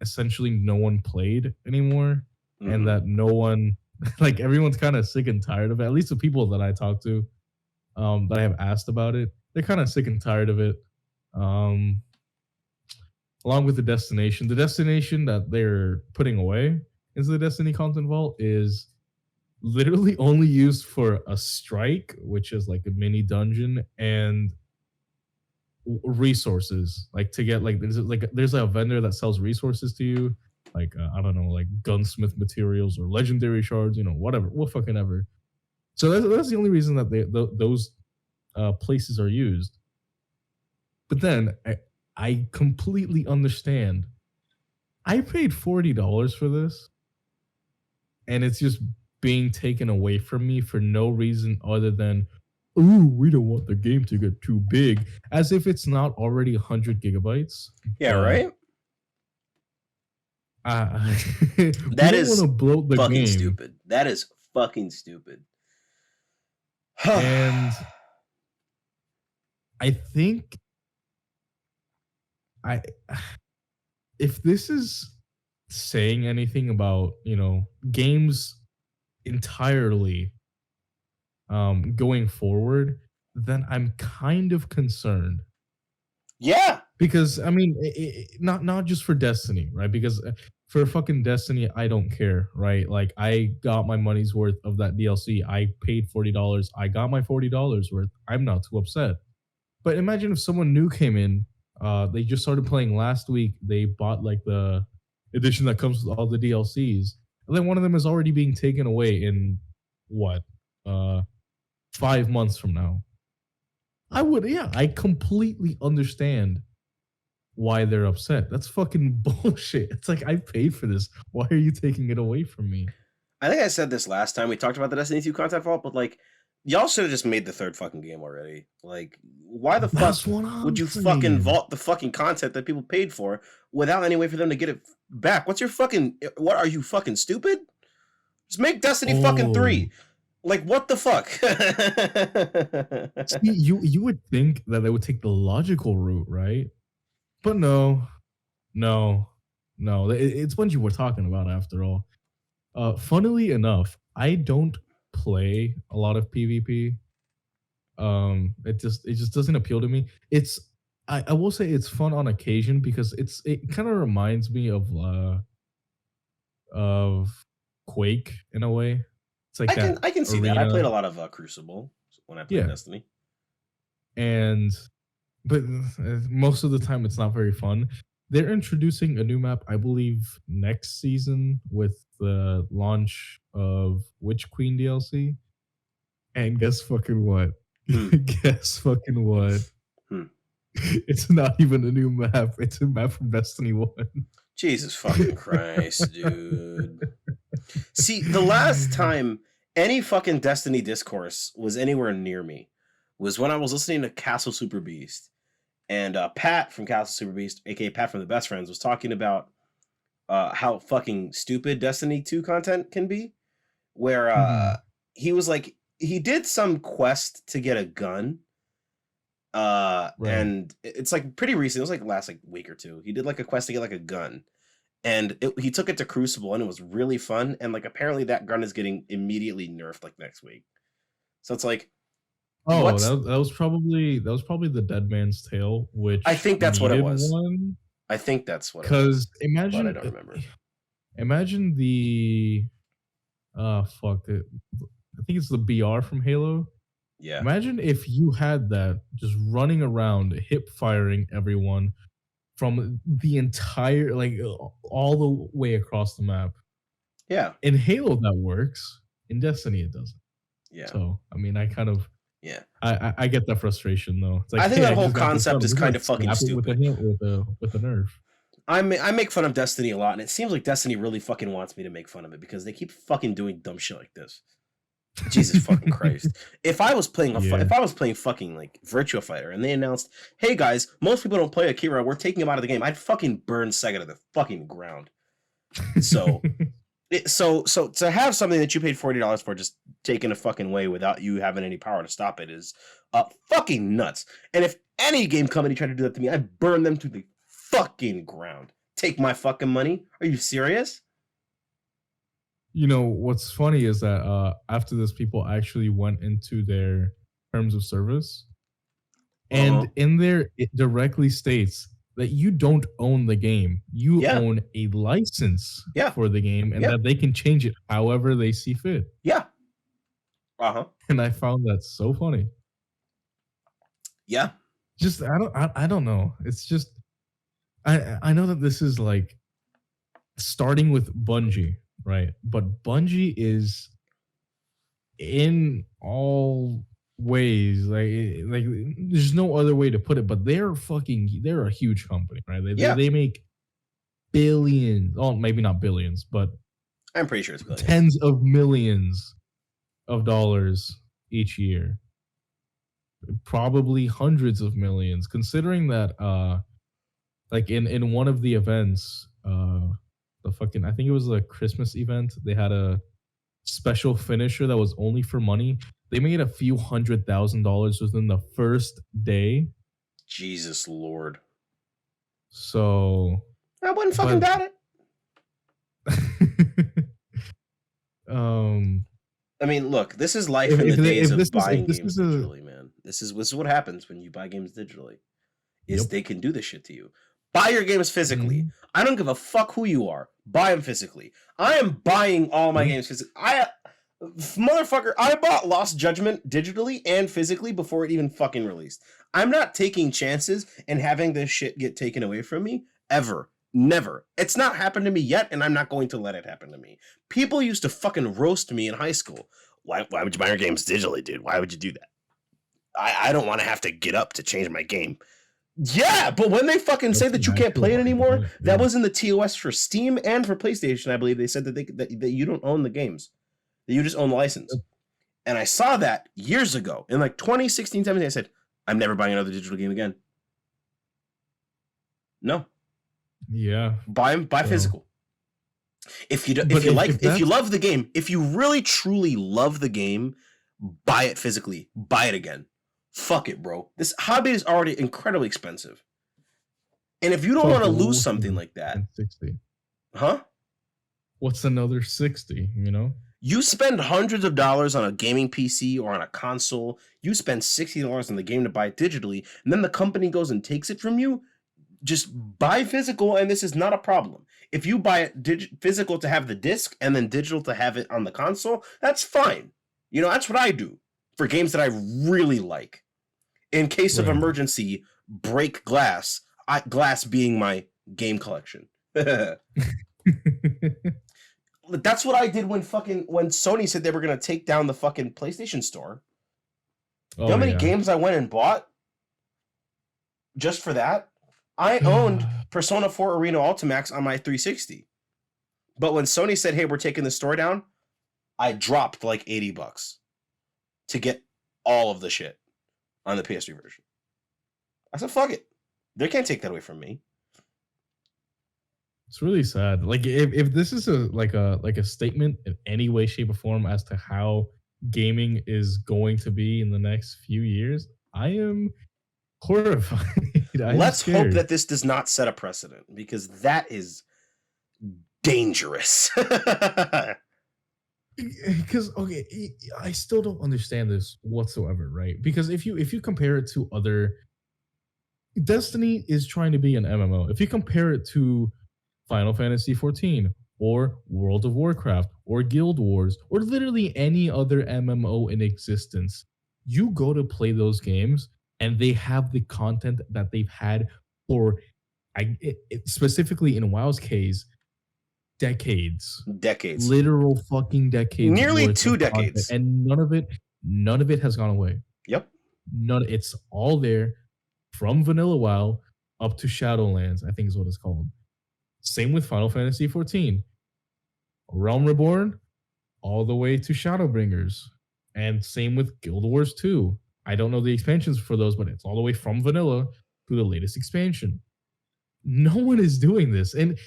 essentially no one played anymore, Mhm. and that no one like everyone's kind of sick and tired of it. At least the people that I talk to, that I have asked about it, they're kind of sick and tired of it. Um, Along with the destination. The destination that they're putting away into the Destiny content vault is literally only used for a strike, which is like a mini dungeon, and resources. Like to get there's a vendor that sells resources to you, like I don't know, like gunsmith materials or legendary shards, whatever, what fucking ever. So that's the only reason that those places are used. But then I completely understand. I paid $40 for this, and it's just being taken away from me for no reason other than, ooh, we don't want the game to get too big, as if it's not already 100 gigabytes. Yeah, right. That is bloat the fucking game. stupid. That is fucking stupid. And I think if this is saying anything about games entirely going forward, then I'm kind of concerned. Yeah, because I mean, not just for Destiny, right? Because for fucking Destiny, I don't care, right? Like I got my money's worth of that DLC. I paid $40. I got my $40 worth. I'm not too upset. But imagine if someone new came in. They just started playing last week. They bought like the edition that comes with all the DLCs, and then one of them is already being taken away in what 5 months from now. I completely understand why they're upset. That's fucking bullshit. It's like I paid for this. Why are you taking it away from me? I think I said this last time we talked about the Destiny 2 content vault, but like, y'all should have just made the third fucking game already. Like, why the fuck would you fucking vault the fucking content that people paid for without any way for them to get it back? What are you fucking stupid? Just make Destiny fucking 3. Like, what the fuck? See, you would think that they would take the logical route, right? But no. It's Bungie we're talking about after all. Funnily enough, I don't play a lot of PvP. It just doesn't appeal to me. I will say it's fun on occasion because it kind of reminds me of Quake in a way. It's like I can see that. I played a lot of Crucible when I played Destiny. But most of the time it's not very fun. They're introducing a new map, I believe, next season with the launch of Witch Queen DLC. And guess fucking what? Guess fucking what? It's not even a new map. It's a map from Destiny 1. Jesus fucking Christ, dude. See, the last time any fucking Destiny discourse was anywhere near me was when I was listening to Castle Super Beast. And Pat from Castle Super Beast, aka Pat from the Best Friends, was talking about how fucking stupid Destiny 2 content can be. Where he was like, he did some quest to get a gun. Right. And it's like pretty recent. It was like last week or two. He did like a quest to get like a gun. and he took it to Crucible, and it was really fun. And like apparently that gun is getting immediately nerfed like next week. So it's like, Oh, what's that was probably the Dead Man's Tale, which I think that's what it needed was. one. I think that's what it was. Because imagine, but I don't remember. Imagine the, fuck it. I think it's the BR from Halo. Yeah. Imagine if you had that just running around, hip firing everyone from the entire, like all the way across the map. Yeah. In Halo, that works. In Destiny, it doesn't. Yeah. So, I mean, I kind of, yeah. I get that frustration though. It's like, I think that I whole just got this concept gun, is we're kind gonna of fucking slap it stupid. With a nerf. I make fun of Destiny a lot, and it seems like Destiny really fucking wants me to make fun of it because they keep fucking doing dumb shit like this. Jesus fucking Christ! If I was playing fucking like Virtua Fighter, and they announced, "Hey guys, most people don't play Akira. We're taking him out of the game," I'd fucking burn Sega to the fucking ground. So, so to have something that you paid $40 for just taken a fucking way without you having any power to stop it is fucking nuts. And if any game company tried to do that to me, I'd burn them to the fucking ground. Take my fucking money? Are you serious? You know, what's funny is that after this, people actually went into their terms of service. And in there, it directly states that you don't own the game. You own a license for the game, and that they can change it however they see fit. Yeah. And I found that so funny. Yeah. Just I don't know. It's just I know that this is like starting with Bungie, right? But Bungie is in all ways like there's no other way to put it, but they're a huge company, right? They make billions, maybe not billions, but I'm pretty sure it's billions. Tens of millions of dollars each year. Probably hundreds of millions, considering that like in one of the events, I think it was a Christmas event, they had a special finisher that was only for money. They made a few $100,000 within the first day. Jesus Lord. So I wouldn't fucking doubt it. I mean, look, this is life in the days of buying games digitally, man. This is what happens when you buy games digitally. They can do this shit to you. Buy your games physically. Mm-hmm. I don't give a fuck who you are. Buy them physically. I am buying all my games physically. Motherfucker, I bought Lost Judgment digitally and physically before it even fucking released. I'm not taking chances and having this shit get taken away from me ever. Never. It's not happened to me yet, and I'm not going to let it happen to me. People used to fucking roast me in high school. Why would you buy your games digitally, dude? Why would you do that? I don't want to have to get up to change my game. Yeah, but when they fucking say that you can't play it anymore, that was in the TOS for Steam and for PlayStation, I believe. They said that that you don't own the games. That you just own the license. And I saw that years ago. In like 2016, 17, I said, I'm never buying another digital game again. No. Yeah. Buy physical. If you love the game, if you really truly love the game, buy it physically. Buy it again. Fuck it, bro. This hobby is already incredibly expensive. And if you don't want to lose something like that, 60. Huh? What's another 60, you know? You spend hundreds of dollars on a gaming PC or on a console, you spend $60 on the game to buy it digitally, and then the company goes and takes it from you. Just buy physical, and this is not a problem. If you buy it physical to have the disc and then digital to have it on the console, that's fine. You know, that's what I do for games that I really like. In case of emergency, break glass. Glass being my game collection. That's what I did when Sony said they were gonna take down the fucking PlayStation Store. You know how many games I went and bought just for that? I owned Persona 4 Arena Ultimax on my 360. But when Sony said, hey, we're taking the store down, I dropped like $80 to get all of the shit on the PS3 version. I said, fuck it. They can't take that away from me. It's really sad. Like if this is a statement in any way, shape, or form as to how gaming is going to be in the next few years, I am horrified. Let's hope that this does not set a precedent, because that is dangerous. Because I still don't understand this whatsoever, right? Because if you compare it to other, Destiny is trying to be an MMO. If you compare it to Final Fantasy 14 or World of Warcraft or Guild Wars or literally any other MMO in existence, you go to play those games and they have the content that they've had for, specifically in WoW's case, decades, literal fucking decades, nearly worth 2 of content, decades, and none of it has gone away. Yep, It's all there from Vanilla WoW up to Shadowlands, I think is what it's called. Same with Final Fantasy 14, Realm Reborn, all the way to Shadowbringers, and same with Guild Wars 2. I don't know the expansions for those, but it's all the way from vanilla to the latest expansion. No one is doing this, and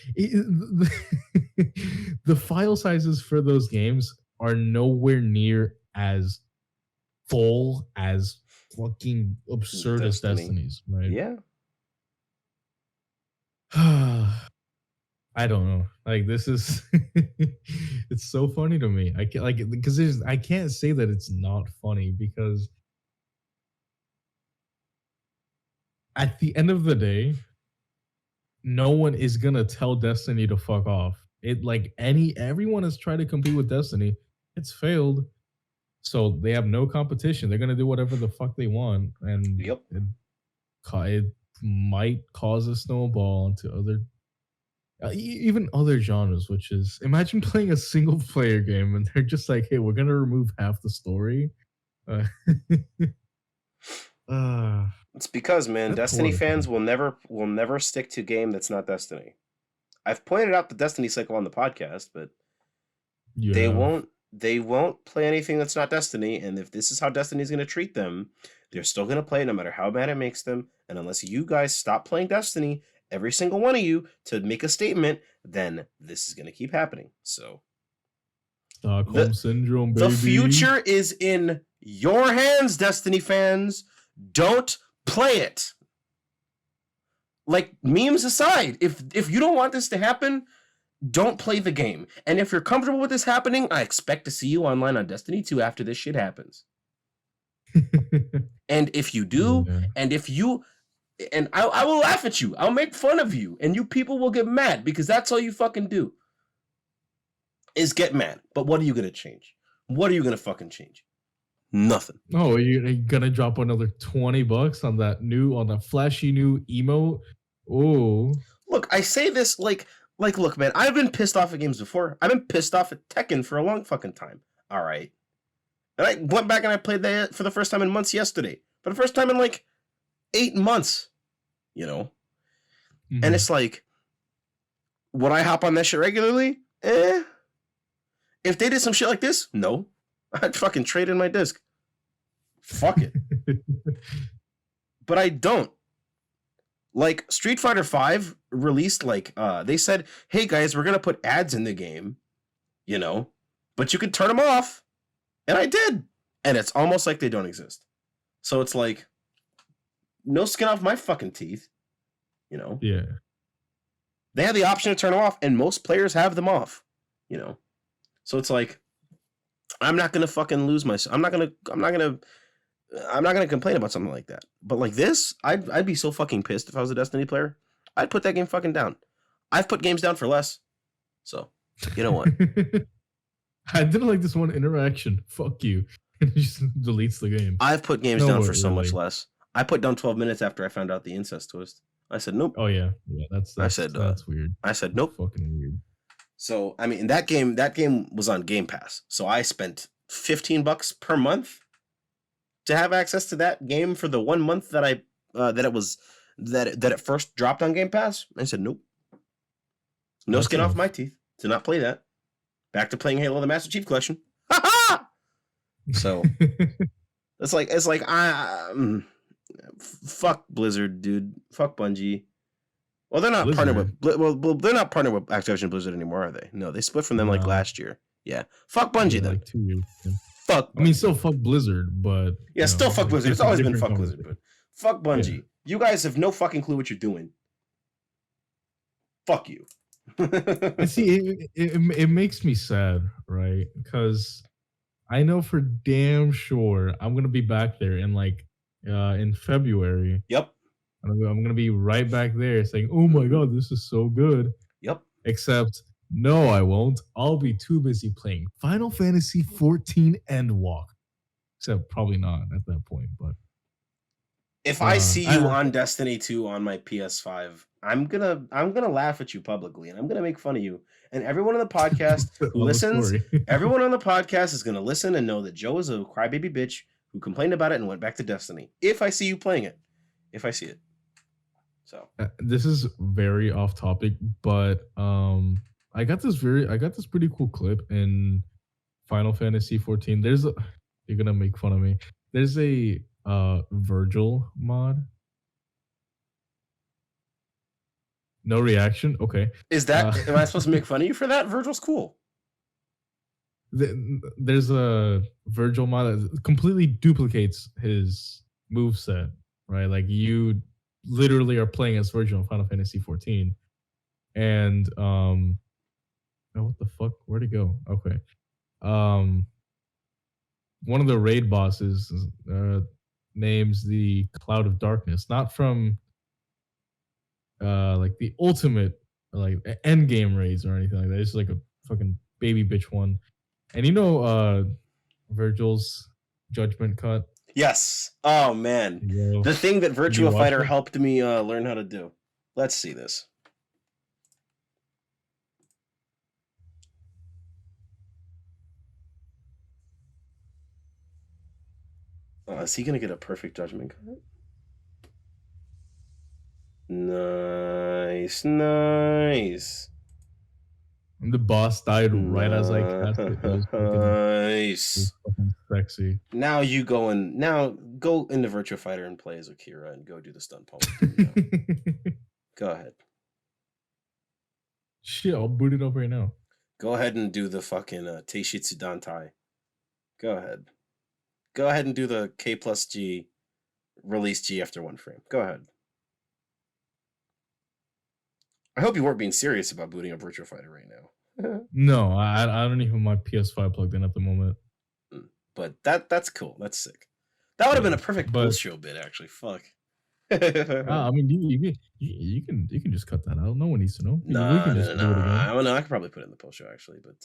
the file sizes for those games are nowhere near as full as fucking absurd as Destiny's, right? Yeah. I don't know. Like, this is it's so funny to me. I can't, like, because I can't say that it's not funny, because at the end of the day, no one is gonna tell Destiny to fuck off. Everyone has tried to compete with Destiny. It's failed. So they have no competition. They're gonna do whatever the fuck they want, and Yep. it might cause a snowball into other, even other genres. Which is, imagine playing a single player game and they're just like, "Hey, we're gonna remove half the story." It's because, man, Destiny fans will never stick to game that's not Destiny. I've pointed out the Destiny cycle on the podcast, but they won't play anything that's not Destiny. And if this is how Destiny's going to treat them, they're still going to play it no matter how bad it makes them. And unless you guys stop playing Destiny, every single one of you, to make a statement, then this is going to keep happening. So Stockholm Syndrome, baby. The future is in your hands, Destiny fans. Don't play it. Like, memes aside, if you don't want this to happen, don't play the game. And if you're comfortable with this happening, I expect to see you online on Destiny 2 after this shit happens. And if you do, and I will laugh at you. I'll make fun of you, and you people will get mad, because that's all you fucking do is get mad. But what are you gonna change? What are you gonna fucking change? Nothing. Oh, you're gonna drop another $20 on that flashy new emote? Oh, look, I say this like, look, man, I've been pissed off at games before. I've been pissed off at Tekken for a long fucking time. All right, and I went back and I played that for the first time in months yesterday. For the first time in like 8 months, you know. Mm-hmm. And it's like, would I hop on that shit regularly? If they did some shit like this, no. I'd fucking trade in my disc. Fuck it. But I don't. Like, Street Fighter V released, like, they said, hey guys, we're gonna put ads in the game, you know, but you can turn them off. And I did. And it's almost like they don't exist. So it's like, no skin off my fucking teeth, you know? Yeah. They have the option to turn them off, and most players have them off, you know? So it's like, I'm not gonna fucking lose myself. I'm not gonna complain about something like that. But like this, I'd be so fucking pissed if I was a Destiny player. I'd put that game fucking down. I've put games down for less. So, you know what? I didn't like this one interaction. Fuck you. And he just deletes the game. I've put games down for so much less. I put down 12 minutes after I found out the incest twist. I said nope. Oh yeah, that's weird. I said nope. Fucking weird. So, I mean, that game was on Game Pass. So I spent $15 per month to have access to that game for the 1 month that it first dropped on Game Pass. I said nope. No skin off my teeth to not play that. Back to playing Halo: The Master Chief Collection. So it's like fuck Blizzard, dude. Fuck Bungie. Well, they're not partnered with. Well, they're not partnered with Activision Blizzard anymore, are they? No, they split from them like last year. Yeah, fuck Bungie then. Like 2 years. Yeah. Fuck. I mean, still fuck Blizzard, but yeah, still fuck Blizzard. It's always been fuck Blizzard, but fuck Bungie. Yeah. You guys have no fucking clue what you're doing. Fuck you. And see, it makes me sad, right? Because I know for damn sure I'm gonna be back there in February. Yep. I'm gonna be right back there saying, "Oh my god, this is so good." Yep. Except, no, I won't. I'll be too busy playing Final Fantasy 14 and Walk. Except probably not at that point, but If I see you I on Destiny 2 on my PS5, I'm gonna laugh at you publicly and I'm gonna make fun of you. And everyone on the podcast who on the listens, story. everyone on the podcast is gonna listen and know that Joe is a crybaby bitch who complained about it and went back to Destiny. If I see you playing it. If I see it. So This is very off topic, but I got this pretty cool clip in Final Fantasy 14. You're gonna make fun of me. There's a Virgil mod. No reaction. Okay. is that am I supposed to make fun of you for that? Virgil's cool. There's a Virgil mod that completely duplicates his move set, right? Like you literally are playing as Virgil in Final Fantasy 14, and oh, what the fuck? Where'd it go? Okay, one of the raid bosses names the Cloud of Darkness, not from like the ultimate like end game raids or anything like that. It's like a fucking baby bitch one. And Virgil's judgment cut. Yes. Oh man. Yo, The thing that did you Virtua watch Fighter it? helped me learn how to do. Let's see this. Is he gonna get a perfect judgment cut? Nice, nice. And the boss died right as I cast it. It was Nice. fucking sexy. Now go into Virtua Fighter and play as Akira and go do the stun pummel. Go ahead. Shit, I'll boot it up right now. Go ahead and do the fucking Teishitsu Dantai. Go ahead. Go ahead and do the K plus G, release G after 1 frame. Go ahead. I hope you weren't being serious about booting up Virtua Fighter right now. No, I don't even have my PS5 plugged in at the moment. But that's cool. That's sick. That would have been a perfect but- post show bit, actually. Fuck. I mean, you can just cut that out. No one needs to know. No, we can just do it again. I don't know. I could probably put it in the post show actually, but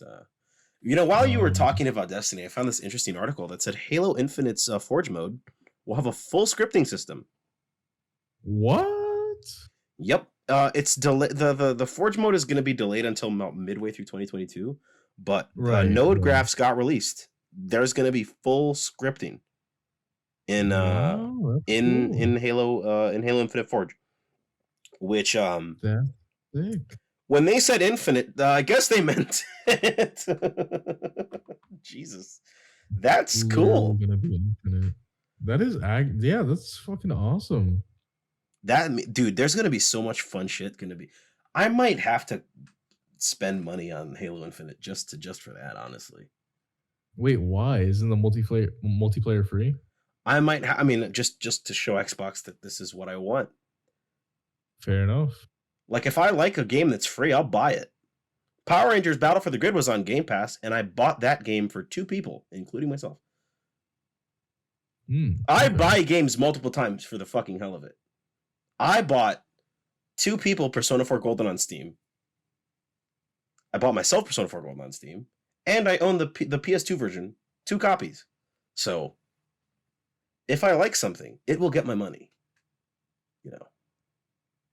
while you were talking about Destiny, I found this interesting article that said Halo Infinite's Forge mode will have a full scripting system. What? Yep. It's the Forge mode is going to be delayed until midway through 2022, but node graphs got released. There's going to be full scripting in Wow, that's in cool. Halo Infinite Forge, which That's sick. when they said infinite, I guess they meant it. Jesus, that's cool. Literally gonna be infinite. That is, yeah, that's fucking awesome. Dude, there's gonna be so much fun shit. I might have to spend money on Halo Infinite just for that. Honestly, Wait, why isn't the multiplayer free? I might. I mean, just to show Xbox that this is what I want. Fair enough. Like, if I like a game that's free, I'll buy it. Power Rangers Battle for the Grid was on Game Pass, and I bought that game for 2 people, including myself. I buy games multiple times for the fucking hell of it. I bought 2 people Persona 4 Golden on Steam. I bought myself Persona 4 Golden on Steam, and I own the PS2 version, 2 copies. So, if I like something, it will get my money. You know.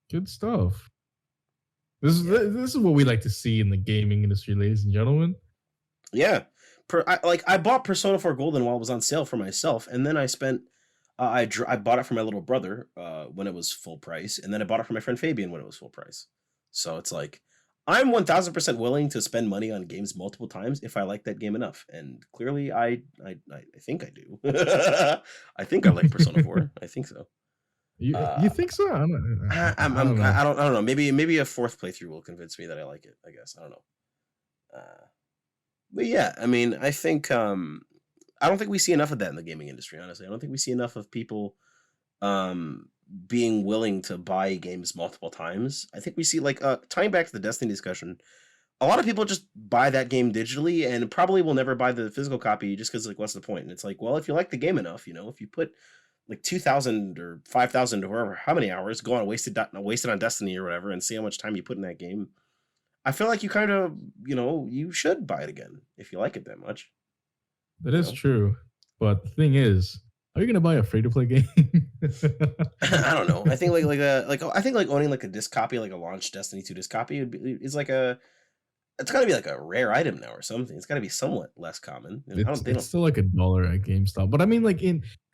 Good stuff. This is what we like to see in the gaming industry, ladies and gentlemen. Yeah. I bought Persona 4 Golden while it was on sale for myself, and then I spent I bought it for my little brother when it was full price, and then I bought it for my friend Fabian when it was full price. So it's like, I'm 1000% willing to spend money on games multiple times if I like that game enough, and clearly I think I do. I think I like Persona 4. I think so. You think so? I don't know. I don't know. Maybe a 4th playthrough will convince me that I like it. I guess I don't know. But yeah, I mean, I think I don't think we see enough of that in the gaming industry. Honestly, I don't think we see enough of people being willing to buy games multiple times. I think we see like tying back to the Destiny discussion, a lot of people just buy that game digitally and probably will never buy the physical copy just because like what's the point? And it's like, well, if you like the game enough, if you put like 2,000 or 5,000 or whatever, how many hours go on wasted on Destiny or whatever, and see how much time you put in that game. I feel like you kind of, you should buy it again if you like it that much. That is true. But the thing is, are you gonna buy a free to play game? I don't know. I think I think like owning like a disc copy, like a launch Destiny 2 disc copy it's gotta be like a rare item now or something. It's gotta be somewhat less common. It's still like $1 at GameStop. But I mean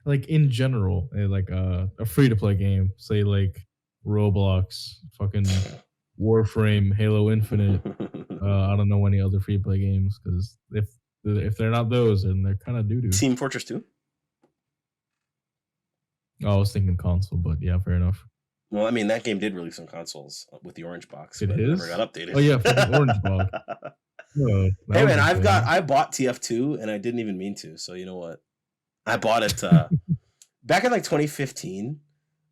in general, like a free to play game, say like Roblox, fucking Warframe, Halo Infinite. I don't know any other free to play games, because if they're not those, then they're kind of doo-doo. Team Fortress 2? Oh, I was thinking console, but yeah, fair enough. Well, I mean, that game did release on consoles with the orange box. It but is? never got updated. Oh yeah, for the orange box. Oh, hey man, I bought TF2 and I didn't even mean to. So you know what? I bought it back in like 2015.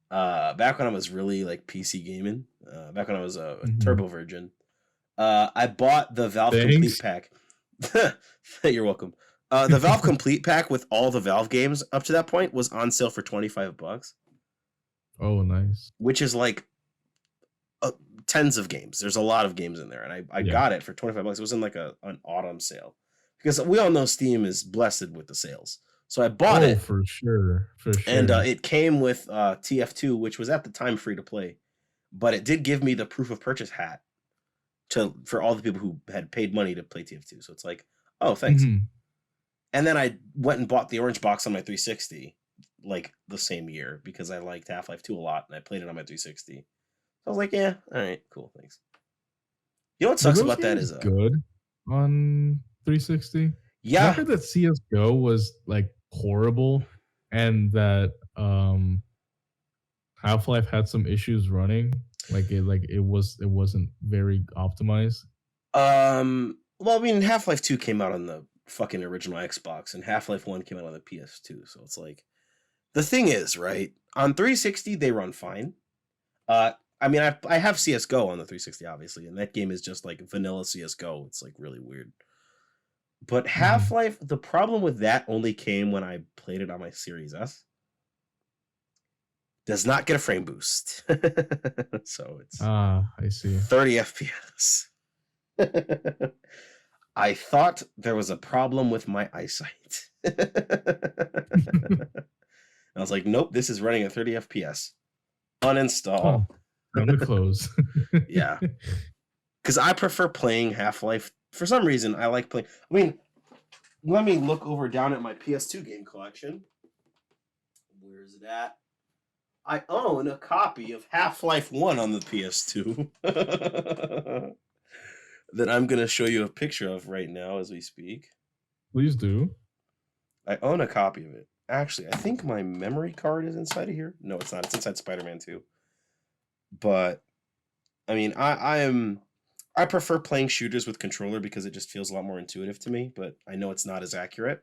Back when I was really like PC gaming. Back when I was a turbo virgin. I bought the Valve Complete Pack. You're welcome. The Valve Complete Pack with all the Valve games up to that point was on sale for $25. Oh, nice. Which is like tens of games. There's a lot of games in there, and I got it for $25. It was in like an autumn sale, because we all know Steam is blessed with the sales. So I bought it for sure. And it came with TF2, which was at the time free to play, but it did give me the proof of purchase hat for all the people who had paid money to play TF2. So it's like, oh, thanks. And then I went and bought the orange box on my 360 like the same year, because I liked Half-Life 2 a lot and I played it on my 360. So I was like, yeah, all right, cool, thanks. You know what sucks about that is good on 360. Yeah, I heard that CS:GO was like horrible, and that Half-Life had some issues running. It wasn't very optimized. Well, I mean, Half-Life 2 came out on the fucking original Xbox, and Half-Life 1 came out on the PS2. So it's like, the thing is, right, on 360 they run fine. I mean, I have CS:GO on the 360, obviously, and that game is just like vanilla CS:GO. It's like really weird. But Half-Life, the problem with that only came when I played it on my Series S. Does not get a frame boost. So it's I see. 30 FPS. I thought there was a problem with my eyesight. I was like, nope, this is running at 30 FPS. Uninstall. Time to close. Yeah. Because I prefer playing Half-Life. For some reason, I like playing. I mean, let me look over down at my PS2 game collection. Where is it at? I own a copy of Half-Life 1 on the PS2 that I'm going to show you a picture of right now as we speak. Please do. I own a copy of it. Actually, I think my memory card is inside of here. No, it's not. It's inside Spider-Man 2. But, I mean, I prefer playing shooters with controller because it just feels a lot more intuitive to me, but I know it's not as accurate.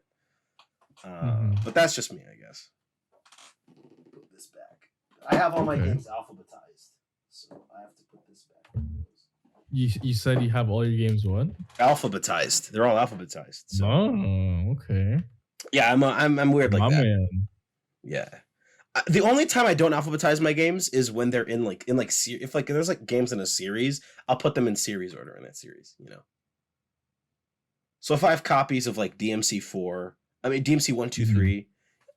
But that's just me, I guess. Put this back. I have all my games alphabetized, so I have to put this back. You said you have all your games what? Alphabetized. They're all alphabetized. So. Oh, okay. Yeah, I'm weird like that. Man. Yeah. The only time I don't alphabetize my games is when they're if there's like games in a series, I'll put them in series order in that series, So if I have copies of like DMC 1, 2, 3,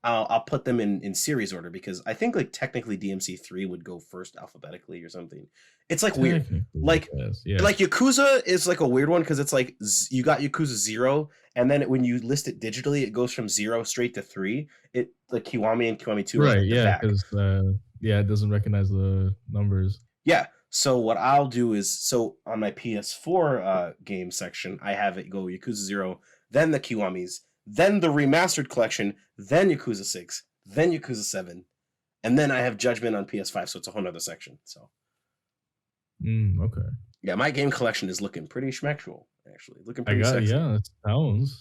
I'll put them in series order, because I think like technically DMC 3 would go first alphabetically or something. It's like weird. Like Yakuza is like a weird one, because it's like you got Yakuza 0, and then when you list it digitally, it goes from 0 straight to 3. It like Kiwami and Kiwami 2. Right, yeah, because it doesn't recognize the numbers. Yeah. So what I'll do is, on my PS4 game section, I have it go Yakuza 0, then the Kiwamis, then the remastered collection, then Yakuza 6, then Yakuza 7, and then I have Judgment on PS5, so it's a whole other section. So, okay. Yeah, my game collection is looking pretty schmectual, actually. Looking pretty sexy. Yeah, it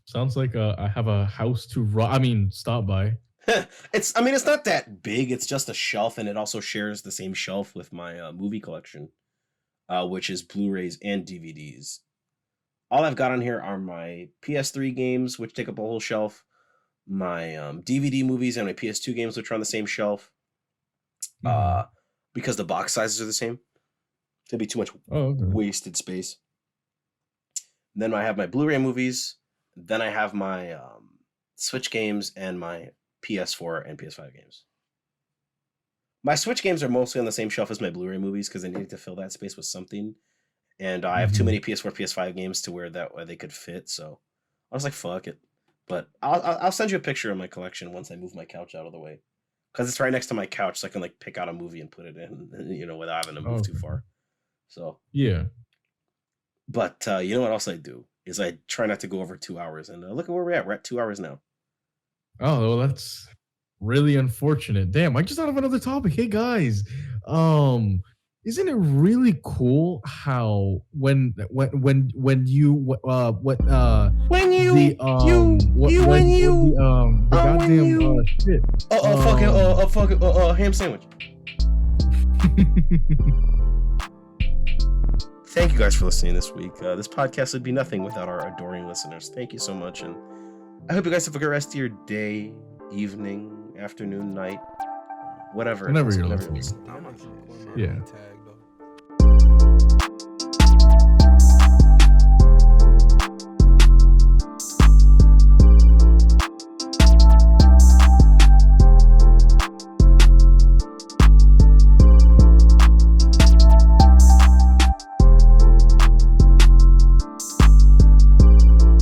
sounds like I have a house to stop by. It's, I mean, it's not that big. It's just a shelf, and it also shares the same shelf with my movie collection, which is Blu-rays and DVDs. All I've got on here are my PS3 games, which take up a whole shelf, my DVD movies, and my PS2 games, which are on the same shelf. Because the box sizes are the same. It'd be too much wasted space. Then I have my Blu-ray movies. Then I have my Switch games and my PS4 and PS5 games. My Switch games are mostly on the same shelf as my Blu-ray movies because I needed to fill that space with something. And I have too many PS4, PS5 games to where they could fit. So I was like, fuck it. But I'll send you a picture of my collection once I move my couch out of the way. Because it's right next to my couch, so I can like pick out a movie and put it in, you know, without having to move too far. So yeah. But you know what else I do is I try not to go over 2 hours, and look at where we're at. We're at 2 hours now. Oh, well, that's really unfortunate. Damn, I just thought of another topic. Hey guys, isn't it really cool how when you the goddamn shit. Ham sandwich. Thank you guys for listening this week. This podcast would be nothing without our adoring listeners. Thank you so much, and I hope you guys have a good rest of your day, evening, afternoon, night, whatever. Whenever you're listening. I'm gonna record my Yeah. tag